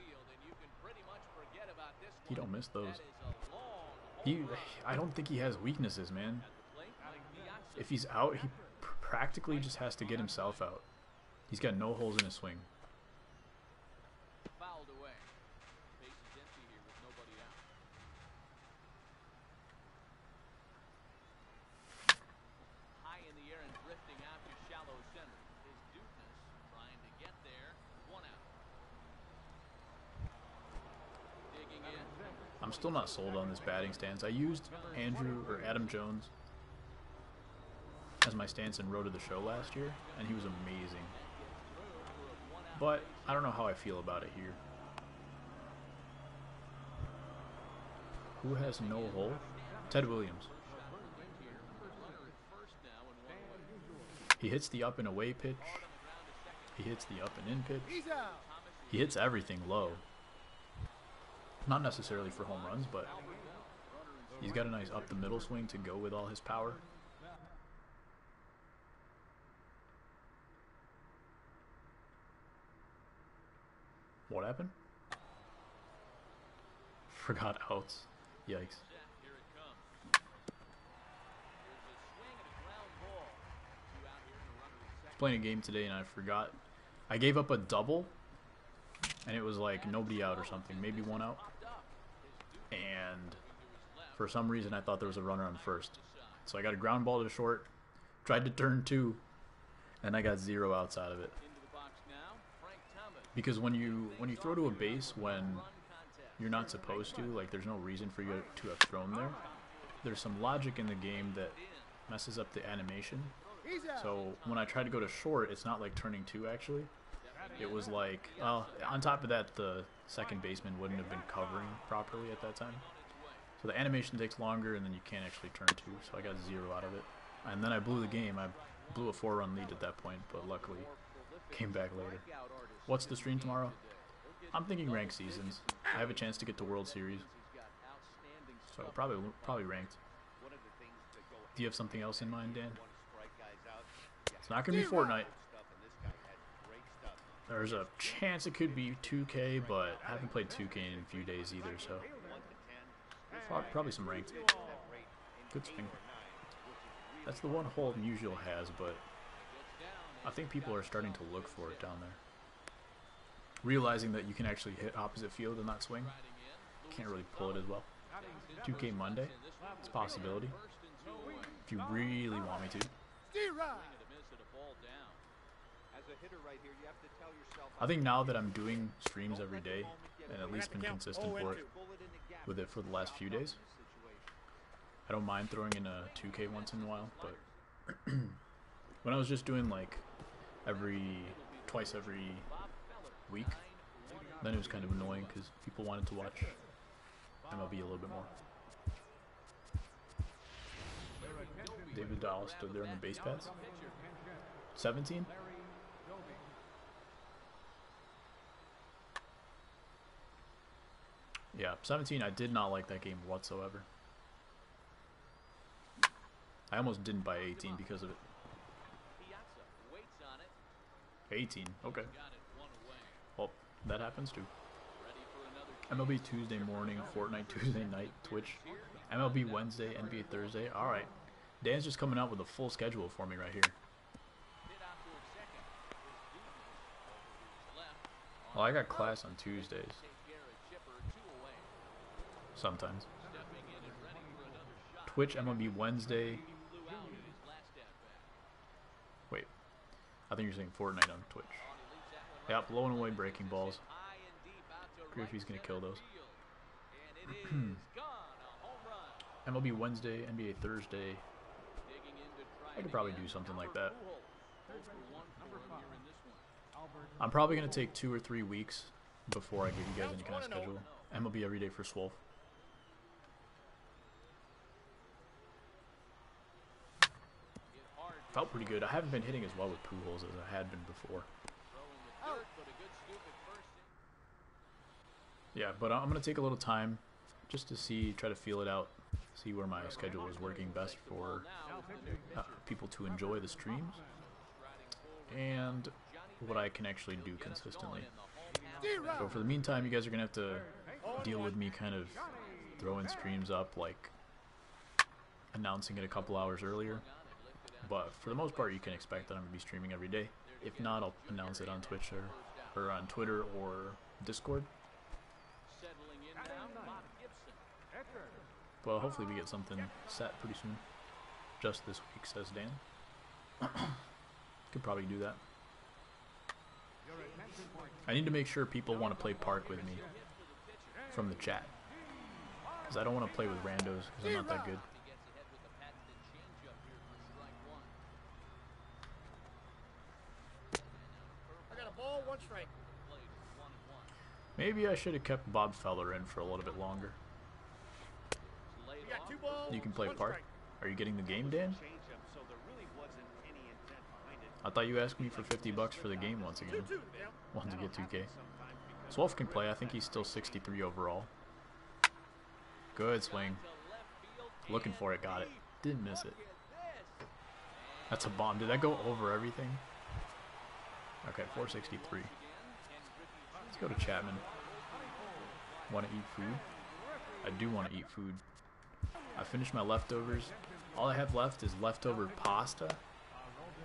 A: He don't miss those. I don't think he has weaknesses, man. If he's out, he practically just has to get himself out. He's got no holes in his swing. I'm still not sold on this batting stance. I used Adam Jones as my stance in Road to the Show last year, and he was amazing. But I don't know how I feel about it here. Who has no hole? Ted Williams. He hits the up and away pitch. He hits the up and in pitch. He hits everything low. Not necessarily for home runs, but he's got a nice up the middle swing to go with all his power. What happened? Forgot outs. Yikes. Playing a game today and I forgot. I gave up a double and it was like nobody out or something, maybe one out. And for some reason I thought there was a runner on first. So I got a ground ball to short, tried to turn two, and I got 0 outs out of it. Because when you throw to a base when you're not supposed to, like there's no reason for you to have thrown there, there's some logic in the game that messes up the animation. So when I tried to go to short, it's not like turning two actually. It was like, well, on top of that, the second baseman wouldn't have been covering properly at that time. So the animation takes longer and then you can't actually turn two, so I got 0 out of it. And then I blew the game. I blew a 4-run lead at that point, but luckily came back later. What's the stream tomorrow? I'm thinking ranked seasons. I have a chance to get to World Series, so probably ranked. Do you have something else in mind, Dan? It's not going to be Fortnite. There's a chance it could be 2K, but I haven't played 2K in a few days either, so probably some ranked. Good swing. That's the one hole Musial has, but I think people are starting to look for it down there. Realizing that you can actually hit opposite field and not swing. Can't really pull it as well. 2K Monday, it's a possibility. If you really want me to. I think now that I'm doing streams every day, and at least been consistent with it for the last few days, I don't mind throwing in a 2K once in a while, but when I was just doing like twice every week, then it was kind of annoying because people wanted to watch MLB a little bit more. David Dahl stood there on the base paths. 17? Yeah, 17, I did not like that game whatsoever. I almost didn't buy 18 because of it.
B: Piazza waits on it.
A: 18, okay.
B: Got it one away.
A: Well, that happens too.
B: Ready for another
A: MLB Tuesday morning, Fortnite Tuesday night, Twitch. MLB Wednesday, NBA Thursday. Alright. Dan's just coming out with a full schedule for me right here.
B: hit out towards second. Here's left.
A: Well, I got class on Tuesdays.
B: Take care of chipper, 2 away.
A: Sometimes.
B: Stepping in and ready for another shot.
A: Twitch, MLB Wednesday.
B: He blew out in his last at bat.
A: Wait. I think you're saying Fortnite on Twitch.
B: Oh, and he leaves that one right
A: Yep, blowing away breaking balls.
B: high and deep out to
A: Griffey's
B: right
A: gonna kill
B: center
A: those.
B: field. And it is gone. A home run.
A: MLB Wednesday, NBA Thursday.
B: Digging in to try
A: I could
B: it
A: probably
B: again.
A: do something like that.
B: Pujols. 0 for 1 for him here in this one.
A: I'm probably going to take 2 or 3 weeks before I give you guys any kind of schedule. MLB every day for Swolf.
B: Hit hard.
A: Felt pretty good. I haven't been hitting as well with Pujols as I had been before.
B: Throw in the dirt, but a good scoop at first.
A: Yeah, but I'm going to take a little time just to see, try to feel it out, see where my schedule is working best for people to enjoy the streams and what I can actually do consistently. So for the meantime, you guys are going to have to deal with me kind of throwing streams up, like announcing it a couple hours earlier. But for the most part, you can expect that I'm going to be streaming every day. If not, I'll announce it on Twitch or on Twitter or Discord.
B: Settling in now, Bob Gibson.
A: Well, hopefully we get something set pretty soon. Just this week, says Dan. Could probably do that. I need to make sure people want to play Park with me from the chat. Because I don't want to play with randos because I'm not that good.
B: He gets ahead with the patented changeup here for strike 1.
D: I got a ball, 1 strike.
B: Played 1-1.
A: Maybe I should have kept Bob Feller in for a little bit longer.
B: Laid
D: You got
B: off.
D: 2 balls.
A: You can play
D: 1
A: Park.
D: strike.
A: Are you getting the game, Dan?
C: So there really wasn't any intent behind it.
A: I thought you asked me for $50 for the game once again.
D: 2-2. Yeah.
A: Wanted to get 2K. Swolf can play. I think he's still 63 overall. Good swing. Looking for it. Got it. Didn't miss it. That's a bomb. Did that go over everything? Okay, 463. Let's go to Chapman. Want to eat food? I do want to eat food. I finished my leftovers. All I have left is leftover pasta.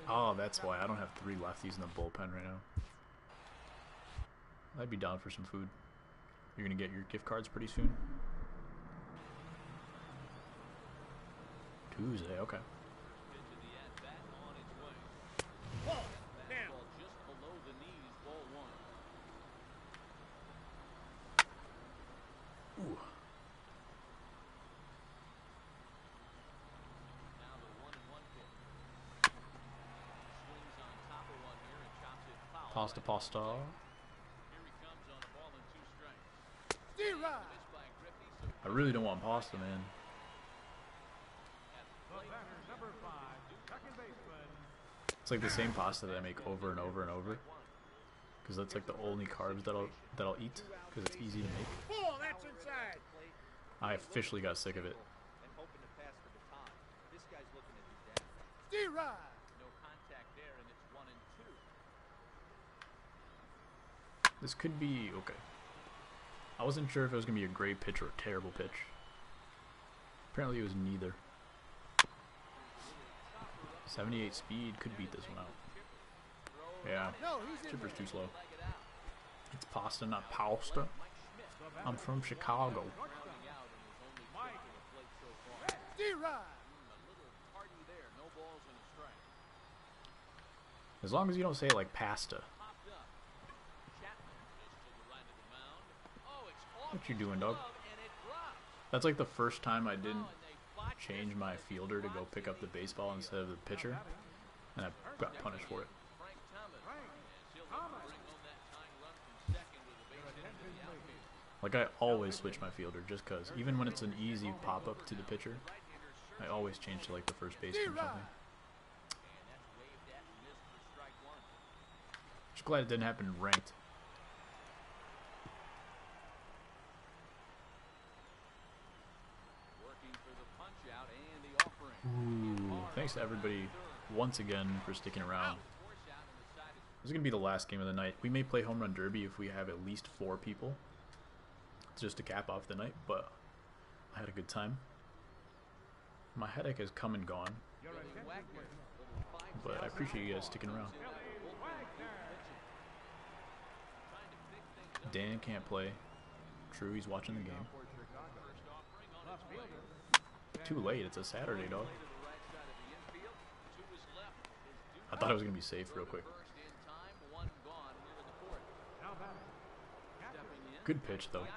A: Oh, that's why. I don't have 3 lefties in the bullpen right now. I'd be down for some food. You're going to get your gift cards pretty soon? Tuesday, okay.
B: Pitch of the at-bat on its way.
D: Ball. Down.
B: Fastball just below the knees, ball 1.
A: Ooh.
B: Now the 1-1 pitch. Swings on top of one here and chops it foul.
A: Pasta, pasta.
B: Here he comes on a ball and 2 strikes.
D: Steer right.
B: Missed by Griffey, so
A: I really don't want pasta, man. It's like the same pasta that I make over and over and over. Because that's like the only carbs that I'll eat. Because it's easy to make.
D: Ball. That's inside.
A: I officially got sick of it.
C: And hoping to pass the baton. This guy's looking to do damage.
D: Steer right.
B: no contact there, and it's 1-2.
A: This could be okay. I wasn't sure if it was going to be a great pitch or a terrible pitch. Apparently it was neither. 78 speed could beat this one out. Yeah,
D: No, he's in.
A: chipper's too slow. It's pasta, not pasta. I'm from Chicago.
B: Rounding out and his only hit to the plate so far.
D: Steer right.
B: A little party there, no balls and a strike.
A: As long as you don't say it like pasta.
B: Popped up. Chapman pitched to the right of the mound. Oh, it's off
A: What you
B: his
A: doing, dog?
B: glove, and it drops.
A: That's like the first time I didn't
B: Oh, and they botched
A: change
B: it.
A: my fielder to go pick up the baseball instead of the pitcher. And I got punished for it.
B: Frank Thomas. As he'll look to bring home that tying run from second with a base hit to the outfield.
A: Like I always switch my fielder just cause. Even when it's an easy pop-up to the pitcher, I always change to like the first baseman or something.
B: And that's waved at and missed for strike 1.
A: Just glad it didn't happen ranked.
B: Working for the punch out and the offering.
A: Ooh. thanks to everybody once again for sticking around. This is going to be the last game of the night. We may play Home Run Derby if we have at least 4 people, just to cap off the night, but I had a good time. My headache has come and gone, but I appreciate you guys sticking around. Dan can't play. True, he's watching the game. Too late, it's a Saturday, dog. I thought I was going to be safe real quick. Good pitch, though.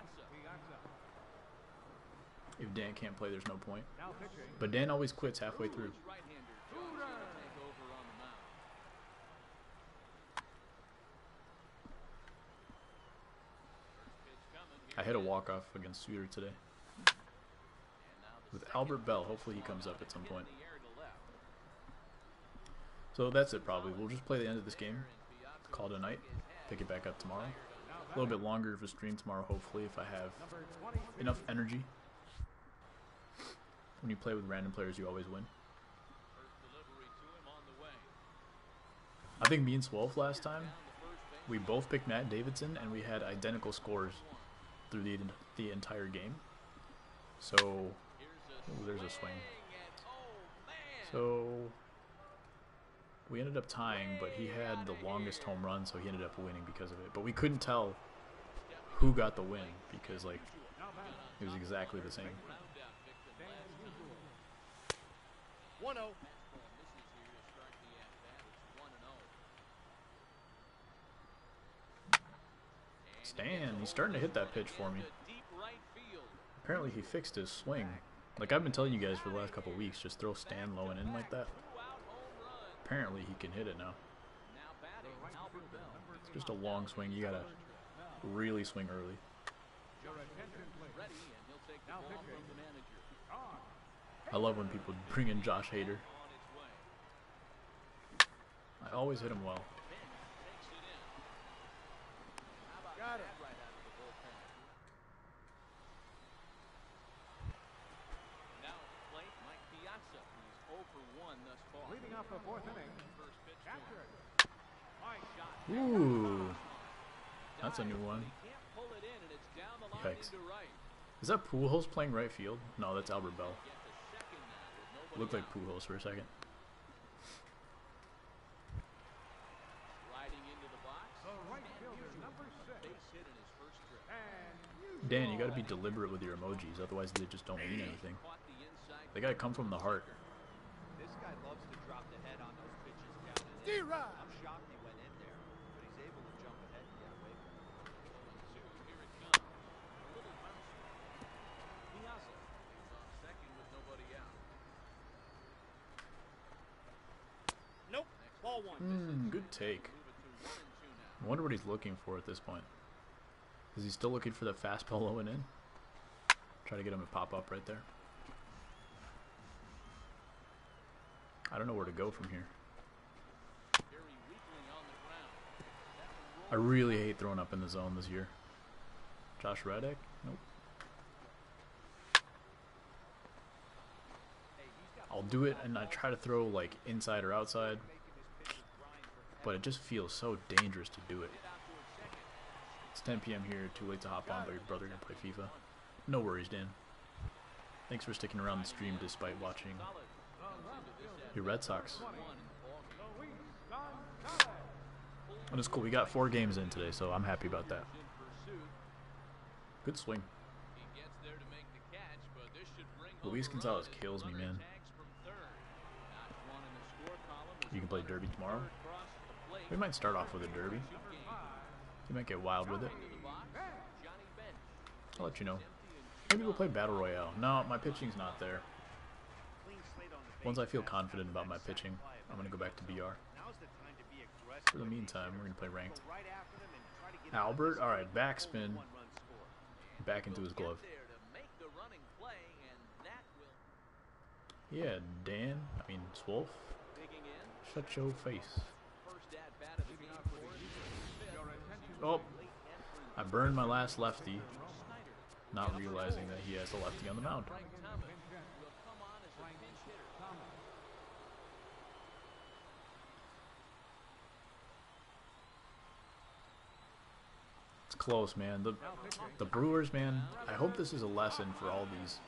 A: If Dan can't play, there's no point. But Dan always quits halfway through. I hit a walk-off against Suter today. With Albert Bell. Hopefully he comes up at some point. So that's it probably. We'll just play the end of this game. Call it a night. Pick it back up tomorrow. A little bit longer of a stream tomorrow, hopefully, if I have enough energy. When you play with random players, you always win. I think me and Swolf last time, we both picked Matt Davidson, and we had identical scores through the entire game. So, ooh, there's a swing. So, we ended up tying, but he had the longest home run, so he ended up winning because of it. But we couldn't tell who got the win because, like, it was exactly the same.
D: 1-0.
A: Stan, he's starting to hit that pitch for me. Apparently he fixed his swing. Like I've been telling you guys for the last couple of weeks, just throw Stan low and in like that. Apparently he can hit it now. It's just a long swing. You gotta really swing early. I love when people bring in Josh Hader. I always hit him well.
D: Got it. Leading off the 4th inning.
A: Ooh, that's a new one. Yikes. Is that Pujols playing right field? No, that's Albert Bell. Looked like Pujols for a second. Dan, you gotta be deliberate with your emojis, otherwise they just don't mean anything. They gotta come from the heart.
C: This guy loves to drop the head on those pitches down and in.
D: D-Rod.
C: I'm shocked he went in there, but he's able to jump ahead. Yeah, wait.
B: Here it comes. A little bounce. Piazza is on second with nobody out.
D: Nope. Ball 1.
A: Good take. I wonder what he's looking for at this point. Is he still looking for the fastball low and in? Try to get him to pop up right there. I don't know where to go from here. I really hate throwing up in the zone this year. Josh Reddick? Nope. I'll do it and I try to throw like inside or outside, but it just feels so dangerous to do it. It's 10 p.m. here, too late to hop on, but your brother gonna play FIFA. No worries, Dan. Thanks for sticking around the stream despite watching your Red Sox. But it's cool, we got 4 games in today, so I'm happy about that. Good swing. Luis Gonzalez kills me, man. You can play Derby tomorrow. We might start off with a Derby. You might get wild with it. I'll let you know. Maybe we'll play Battle Royale. No, my pitching's not there. Once I feel confident about my pitching, I'm going to go back to BR. For the meantime, we're going to play Ranked. Albert, alright, backspin. Back into his glove. Yeah, Dan, Swolf. Shut your face. Oh, I burned my last lefty, not realizing that he has a lefty on the mound. It's close, man. The Brewers, man, I hope this is a lesson for all these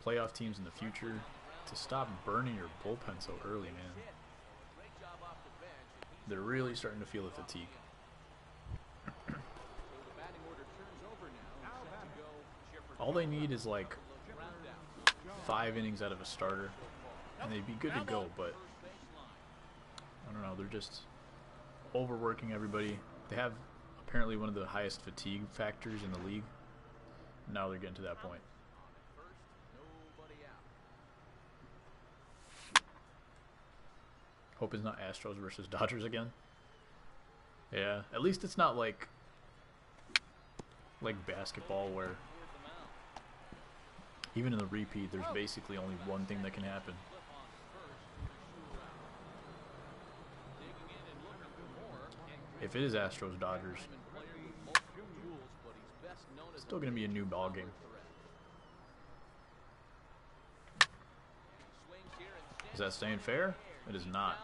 A: playoff teams in the future to stop burning your bullpen so early, man. They're really starting to feel the fatigue. All they need is like 5 innings out of a starter, and they'd be good to go, but I don't know, they're just overworking everybody. They have apparently one of the highest fatigue factors in the league. Now they're getting to that point. Hope it's not Astros versus Dodgers again. Yeah, at least it's not like basketball where even in the repeat there's basically only one thing that can happen. If it is Astros Dodgers, it's still going to be a new ball game. Is that staying fair? It is not.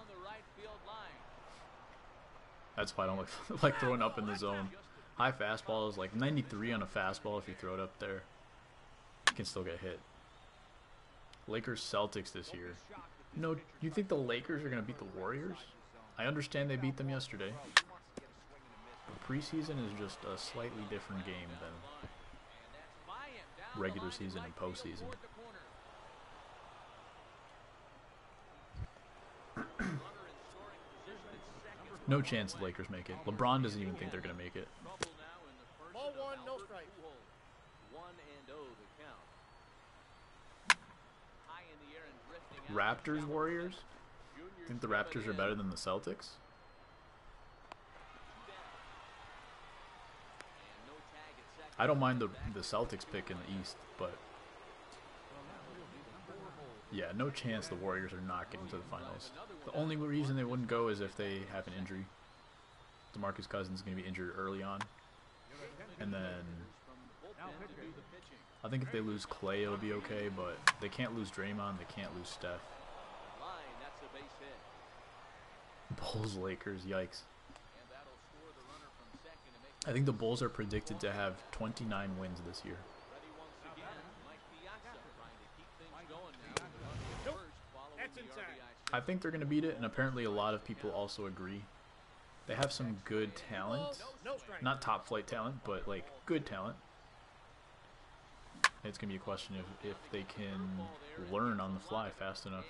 A: That's why I don't like throwing up in the zone. High fastball is like 93 on a fastball. If you throw it up there, you can still get hit. Lakers Celtics this year. No, you think the Lakers are going to beat the Warriors? I understand they beat them yesterday. But preseason is just a slightly different game than regular season and postseason. No chance the Lakers make it. LeBron doesn't even think they're going to make it.
D: Ball one, no strike.
B: 1-0 the count.
A: Raptors Warriors? Think the Raptors are better than the Celtics? I don't mind the Celtics pick in the East, but yeah, no chance the Warriors are not getting to the finals. The only reason they wouldn't go is if they have an injury. DeMarcus Cousins is going to be injured early on. And then I think if they lose Clay, it'll be okay, but they can't lose Draymond, they can't lose Steph. Bulls, Lakers, yikes. I think the Bulls are predicted to have 29 wins this year.
D: That's inside.
A: I think they're going to beat it, and apparently a lot of people also agree. They have some good talent.
D: No strike.
A: Not top flight talent, but like good talent. It's going to be a question of if they can learn on the fly fast enough.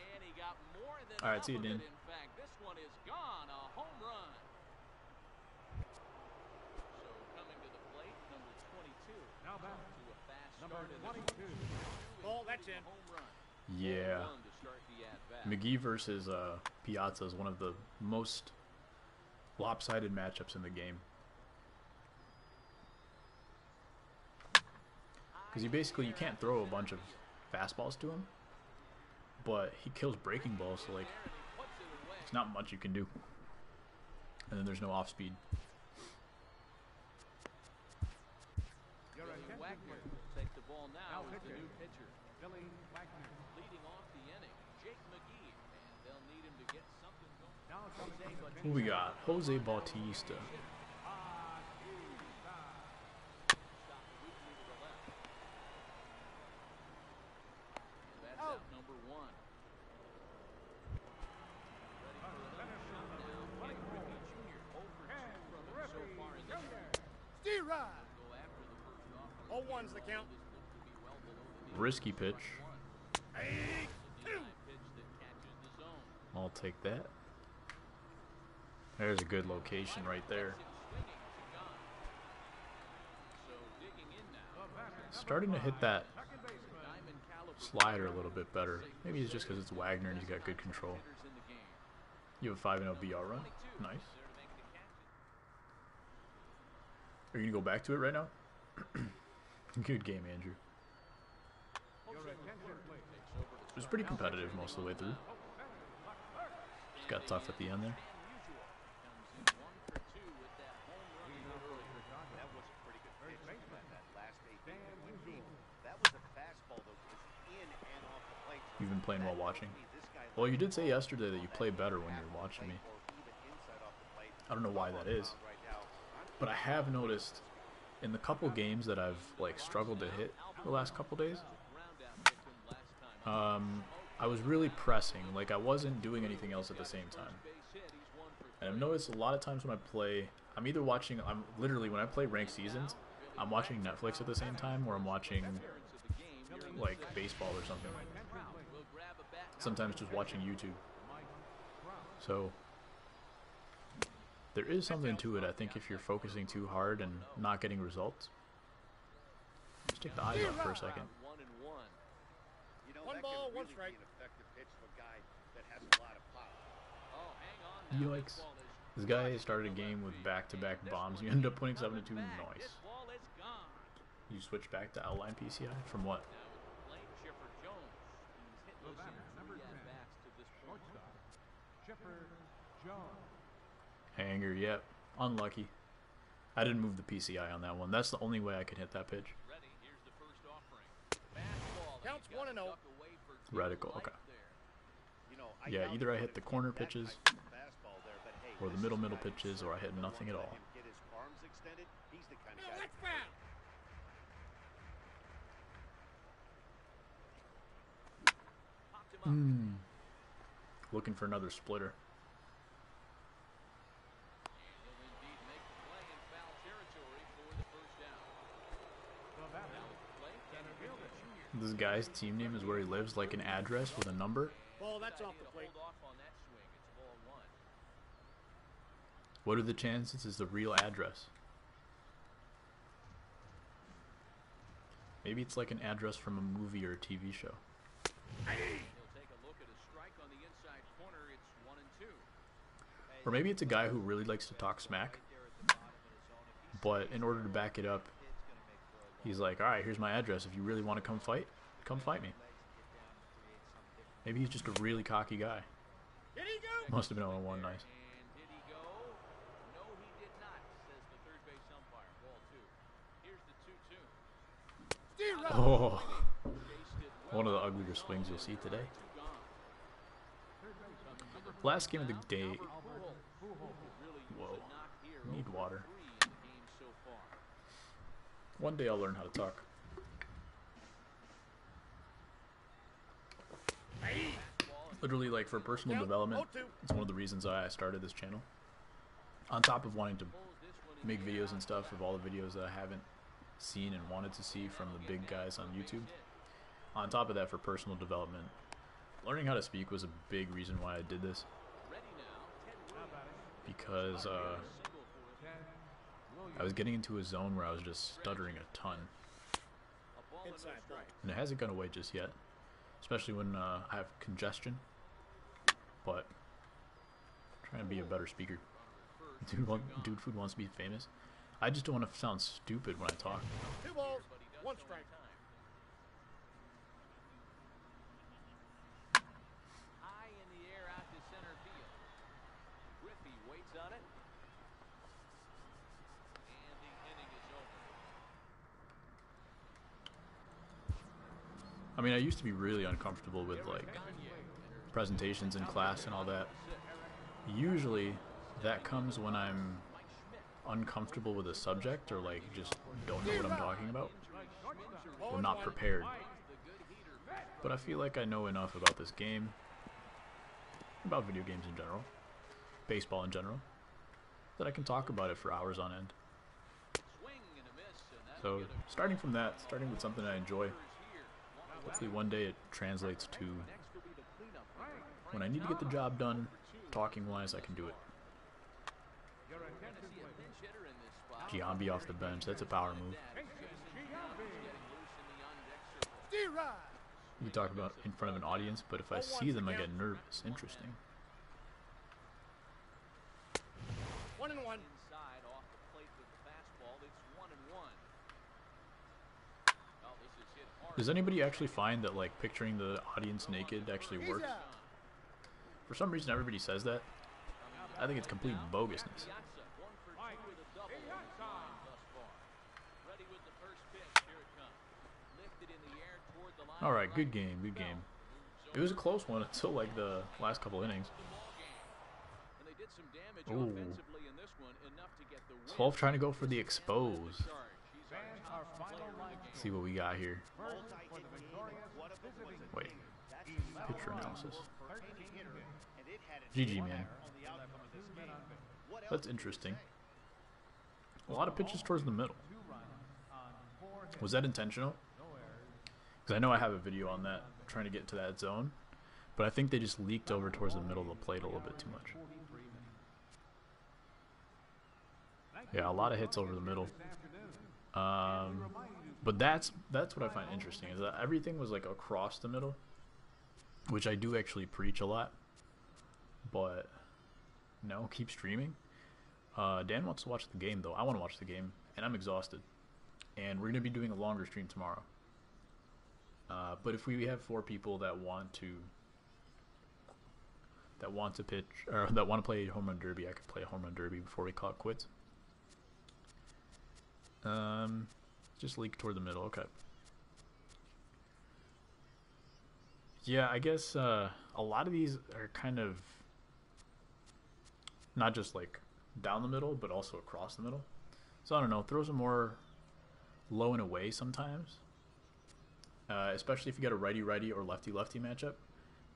A: Alright, see you, Dean.
D: Number 22. Ball, that's in.
A: Yeah. McGee versus Piazza is one of the most lopsided matchups in the game. Because you can't throw a bunch of fastballs to him, but he kills breaking balls, so like, it's not much you can do. And then there's no off speed.
B: Take the ball now as the new pitcher. Leading off the inning, Jake McGee, and they'll need him to get something going.
A: Who we got? Jose Bautista.
B: That's out number 1. Ready for another shot now. Ken Griffey Jr. over 2 from him so far in this one.
D: Steer right.
B: Go after the first offer.
D: 0-1's the count.
A: Risky pitch.
D: Hey, 2.
A: I'll take that. There's a good location right there. Starting to hit that slider a little bit better. Maybe it's just because it's Wagner and he's got good control. You have a 5-0 BR run. Nice. Are you going to go back to it right now? Good game, Andrew. It was pretty competitive most of the way through. Just got tough at the end there. You've been playing while watching. Well, you did say yesterday that you play better when you're watching me. I don't know why that is. But I have noticed in the couple games that I've like struggled to hit the last couple days, I was really pressing. Like I wasn't doing anything else at the same time. And I've noticed a lot of times when I play, I'm either watching, literally when I play ranked seasons, I'm watching Netflix at the same time, or I'm watching like baseball or something. Sometimes just watching YouTube. So there is something to it, I think, if you're focusing too hard and not getting results. Just take the eyes off for a second.
C: You know,
D: One
C: that
D: ball,
C: can
D: one
C: really
D: strike.
C: be an effective pitch to a guy that has a lot of power.
A: Yikes. This guy started a game with back-to-back bombs. You end up winning 7-2. Nice. You switch back to outline PCI? From what? Hanger, yep. Unlucky. I didn't move the PCI on that one. That's the only way I could hit that pitch.
D: Counts 1-0.
A: Radical, okay.
C: You know,
A: Yeah, either I hit the corner
C: that
A: pitches,
C: type of fastball there, but hey,
A: or the
C: this
A: middle
C: is guy
A: pitches, or I hit nothing at
C: let
A: all.
C: him get his arms extended. He's the kind of
D: No,
C: guy.
D: that's foul.
A: Looking for another splitter. This guy's team name is where he lives, like an address with a number.
D: Ball, that's off the plate.
A: What are the chances it's the real address? Maybe it's like an address from a movie or a TV show. Or maybe it's a guy who really likes to talk smack, but in order to back it up, he's like, alright, here's my address. If you really want to come fight me. Maybe he's just a really cocky guy.
D: Did he go?
A: Must have been 0-1, nice. Oh, one of the uglier swings you'll see today. Last game of the day. Whoa, need water. One day I'll learn how to talk. Literally, like, for personal development, it's one of the reasons I started this channel. On top of wanting to make videos and stuff of all the videos that I haven't seen and wanted to see from the big guys on YouTube. On top of that, for personal development, learning how to speak was a big reason why I did this. Because I was getting into a zone where I was just stuttering a ton.
D: Inside, right.
A: And it hasn't gone away just yet. Especially when I have congestion. But I'm trying to be a better speaker. DudeFood wants to be famous. I just don't want to sound stupid when I talk.
D: 2 balls, 1 strike.
B: High in the air out to center field. Griffey waits on it. And the inning is over.
A: I mean, I used to be really uncomfortable with, like, presentations in class and all that. Usually, that comes when I'm uncomfortable with a subject, or, like, just don't know what I'm talking about, or not prepared. But I feel like I know enough about this game, about video games in general, baseball in general, that I can talk about it for hours on end. So, starting from that, starting with something I enjoy, hopefully one day it translates to when I need to get the job done, talking wise, I can do it. Giambi off the bench, that's a power move. We talk about in front of an audience, but if I see them, I get nervous. Interesting.
D: 1-1.
B: Inside off the plate with the fastball. It's 1-1. Oh, this is hit hard.
A: Does anybody actually find that, like, picturing the audience naked actually works? For some reason, everybody says that. I think it's complete bogusness. Alright, good game, good game. It was a close one until, like, the last couple innings.
B: And they did some damage
A: Ooh.
B: offensively in this one, enough to get the win.
A: 12 trying to go for the expose.
B: Charge. He's our
D: Fans,
B: top
D: our final
B: player in the
D: line.
B: game.
A: See what we got here.
D: First for the victorious visiting
A: Wait.
D: team.
A: Picture analysis.
D: 13 hitter.
C: And it had an
A: GG,
C: impact
A: man.
C: on the outcome of this game. What else
A: That's
C: can you
A: interesting.
C: say?
A: A lot of pitches towards the middle.
D: 2 runs on 4 hits.
A: Was that intentional?
D: No errors.
A: Because I know I have a video on that, trying to get to that zone. But I think they just leaked over towards the middle of the plate a little bit too much.
D: 43 minutes.
A: Yeah, a lot of hits over the middle. But that's what I find interesting, is that everything was like across the middle, which I do actually preach a lot. But no, keep streaming. Dan wants to watch the game though. I want to watch the game, and I'm exhausted. And we're gonna be doing a longer stream tomorrow. But if we have 4 people that want to pitch, or that want to play home run derby, I could play a home run derby before we call it quits. Just leak toward the middle. Okay. Yeah, I guess a lot of these are kind of not just like down the middle, but also across the middle. So I don't know. Throws are more low and away sometimes, especially if you get a righty-righty or lefty-lefty matchup.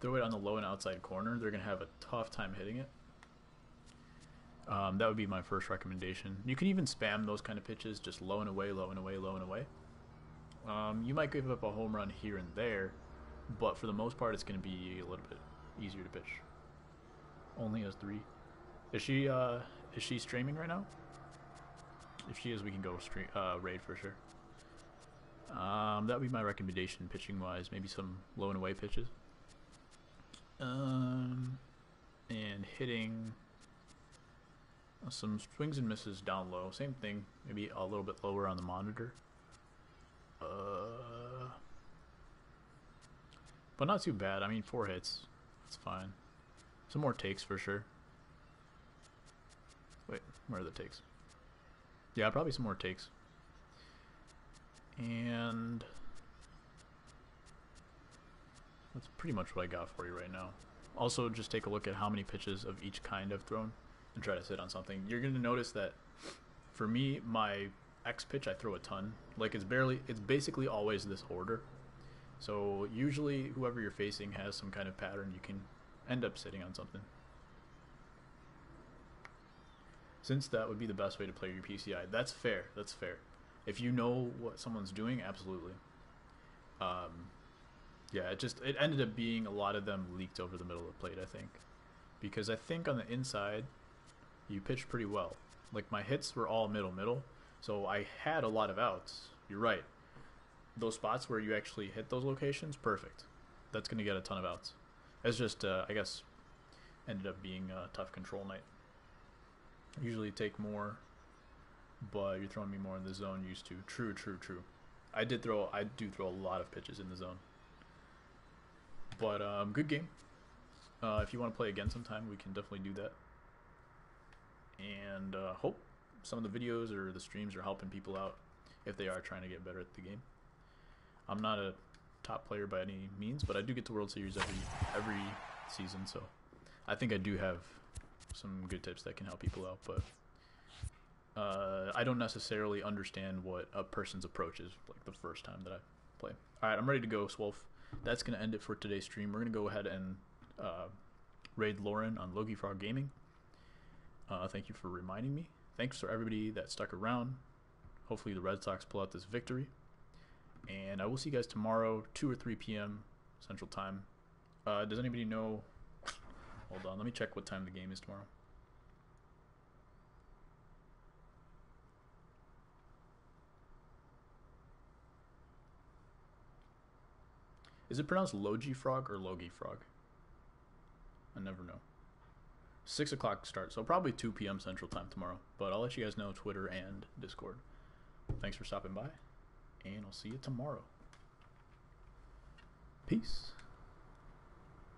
A: Throw it on the low and outside corner. They're gonna have a tough time hitting it. That would be my first recommendation. You can even spam those kind of pitches, just low and away, low and away, low and away. You might give up a home run here and there, but for the most part, it's going to be a little bit easier to pitch. Only has 3. Is she streaming right now? If she is, we can go raid for sure. That would be my recommendation, pitching wise. Maybe some low and away pitches. And hitting. Some swings and misses down low. Same thing. Maybe a little bit lower on the monitor. But not too bad. I mean, 4 hits. That's fine. Some more takes for sure. Wait, where are the takes? Yeah, probably some more takes. And that's pretty much what I got for you right now. Also, just take a look at how many pitches of each kind I've thrown and try to sit on something. You're going to notice that for me, my X pitch, I throw a ton. Like it's basically always this order. So usually whoever you're facing has some kind of pattern. You can end up sitting on something. Since that would be the best way to play your PCI. That's fair. That's fair. If you know what someone's doing, absolutely. Yeah, it ended up being a lot of them leaked over the middle of the plate, I think. Because I think on the inside, you pitched pretty well. Like my hits were all middle. So I had a lot of outs. You're right. Those spots where you actually hit those locations, perfect. That's going to get a ton of outs. It's just, I guess, ended up being a tough control night. Usually take more, but you're throwing me more in the zone used to. True. I do throw a lot of pitches in the zone. But good game. If you want to play again sometime, we can definitely do that. And hope some of the videos or the streams are helping people out if they are trying to get better at the game. I'm not a top player by any means, but I do get to World Series every season, so I think I do have some good tips that can help people out. But I don't necessarily understand what a person's approach is like the first time that I play. All right, I'm ready to go, Swolf. That's going to end it for today's stream. We're going to go ahead and raid Lauren on DudeFood Gaming. Thank you for reminding me. Thanks for everybody that stuck around. Hopefully the Red Sox pull out this victory. And I will see you guys tomorrow, 2 or 3 p.m. Central Time. Does anybody know? Hold on, let me check what time the game is tomorrow. Is it pronounced Logi Frog or Logie Frog? I never know. 6 o'clock start, so probably 2 p.m. Central Time tomorrow. But I'll let you guys know Twitter and Discord. Thanks for stopping by, and I'll see you tomorrow. Peace.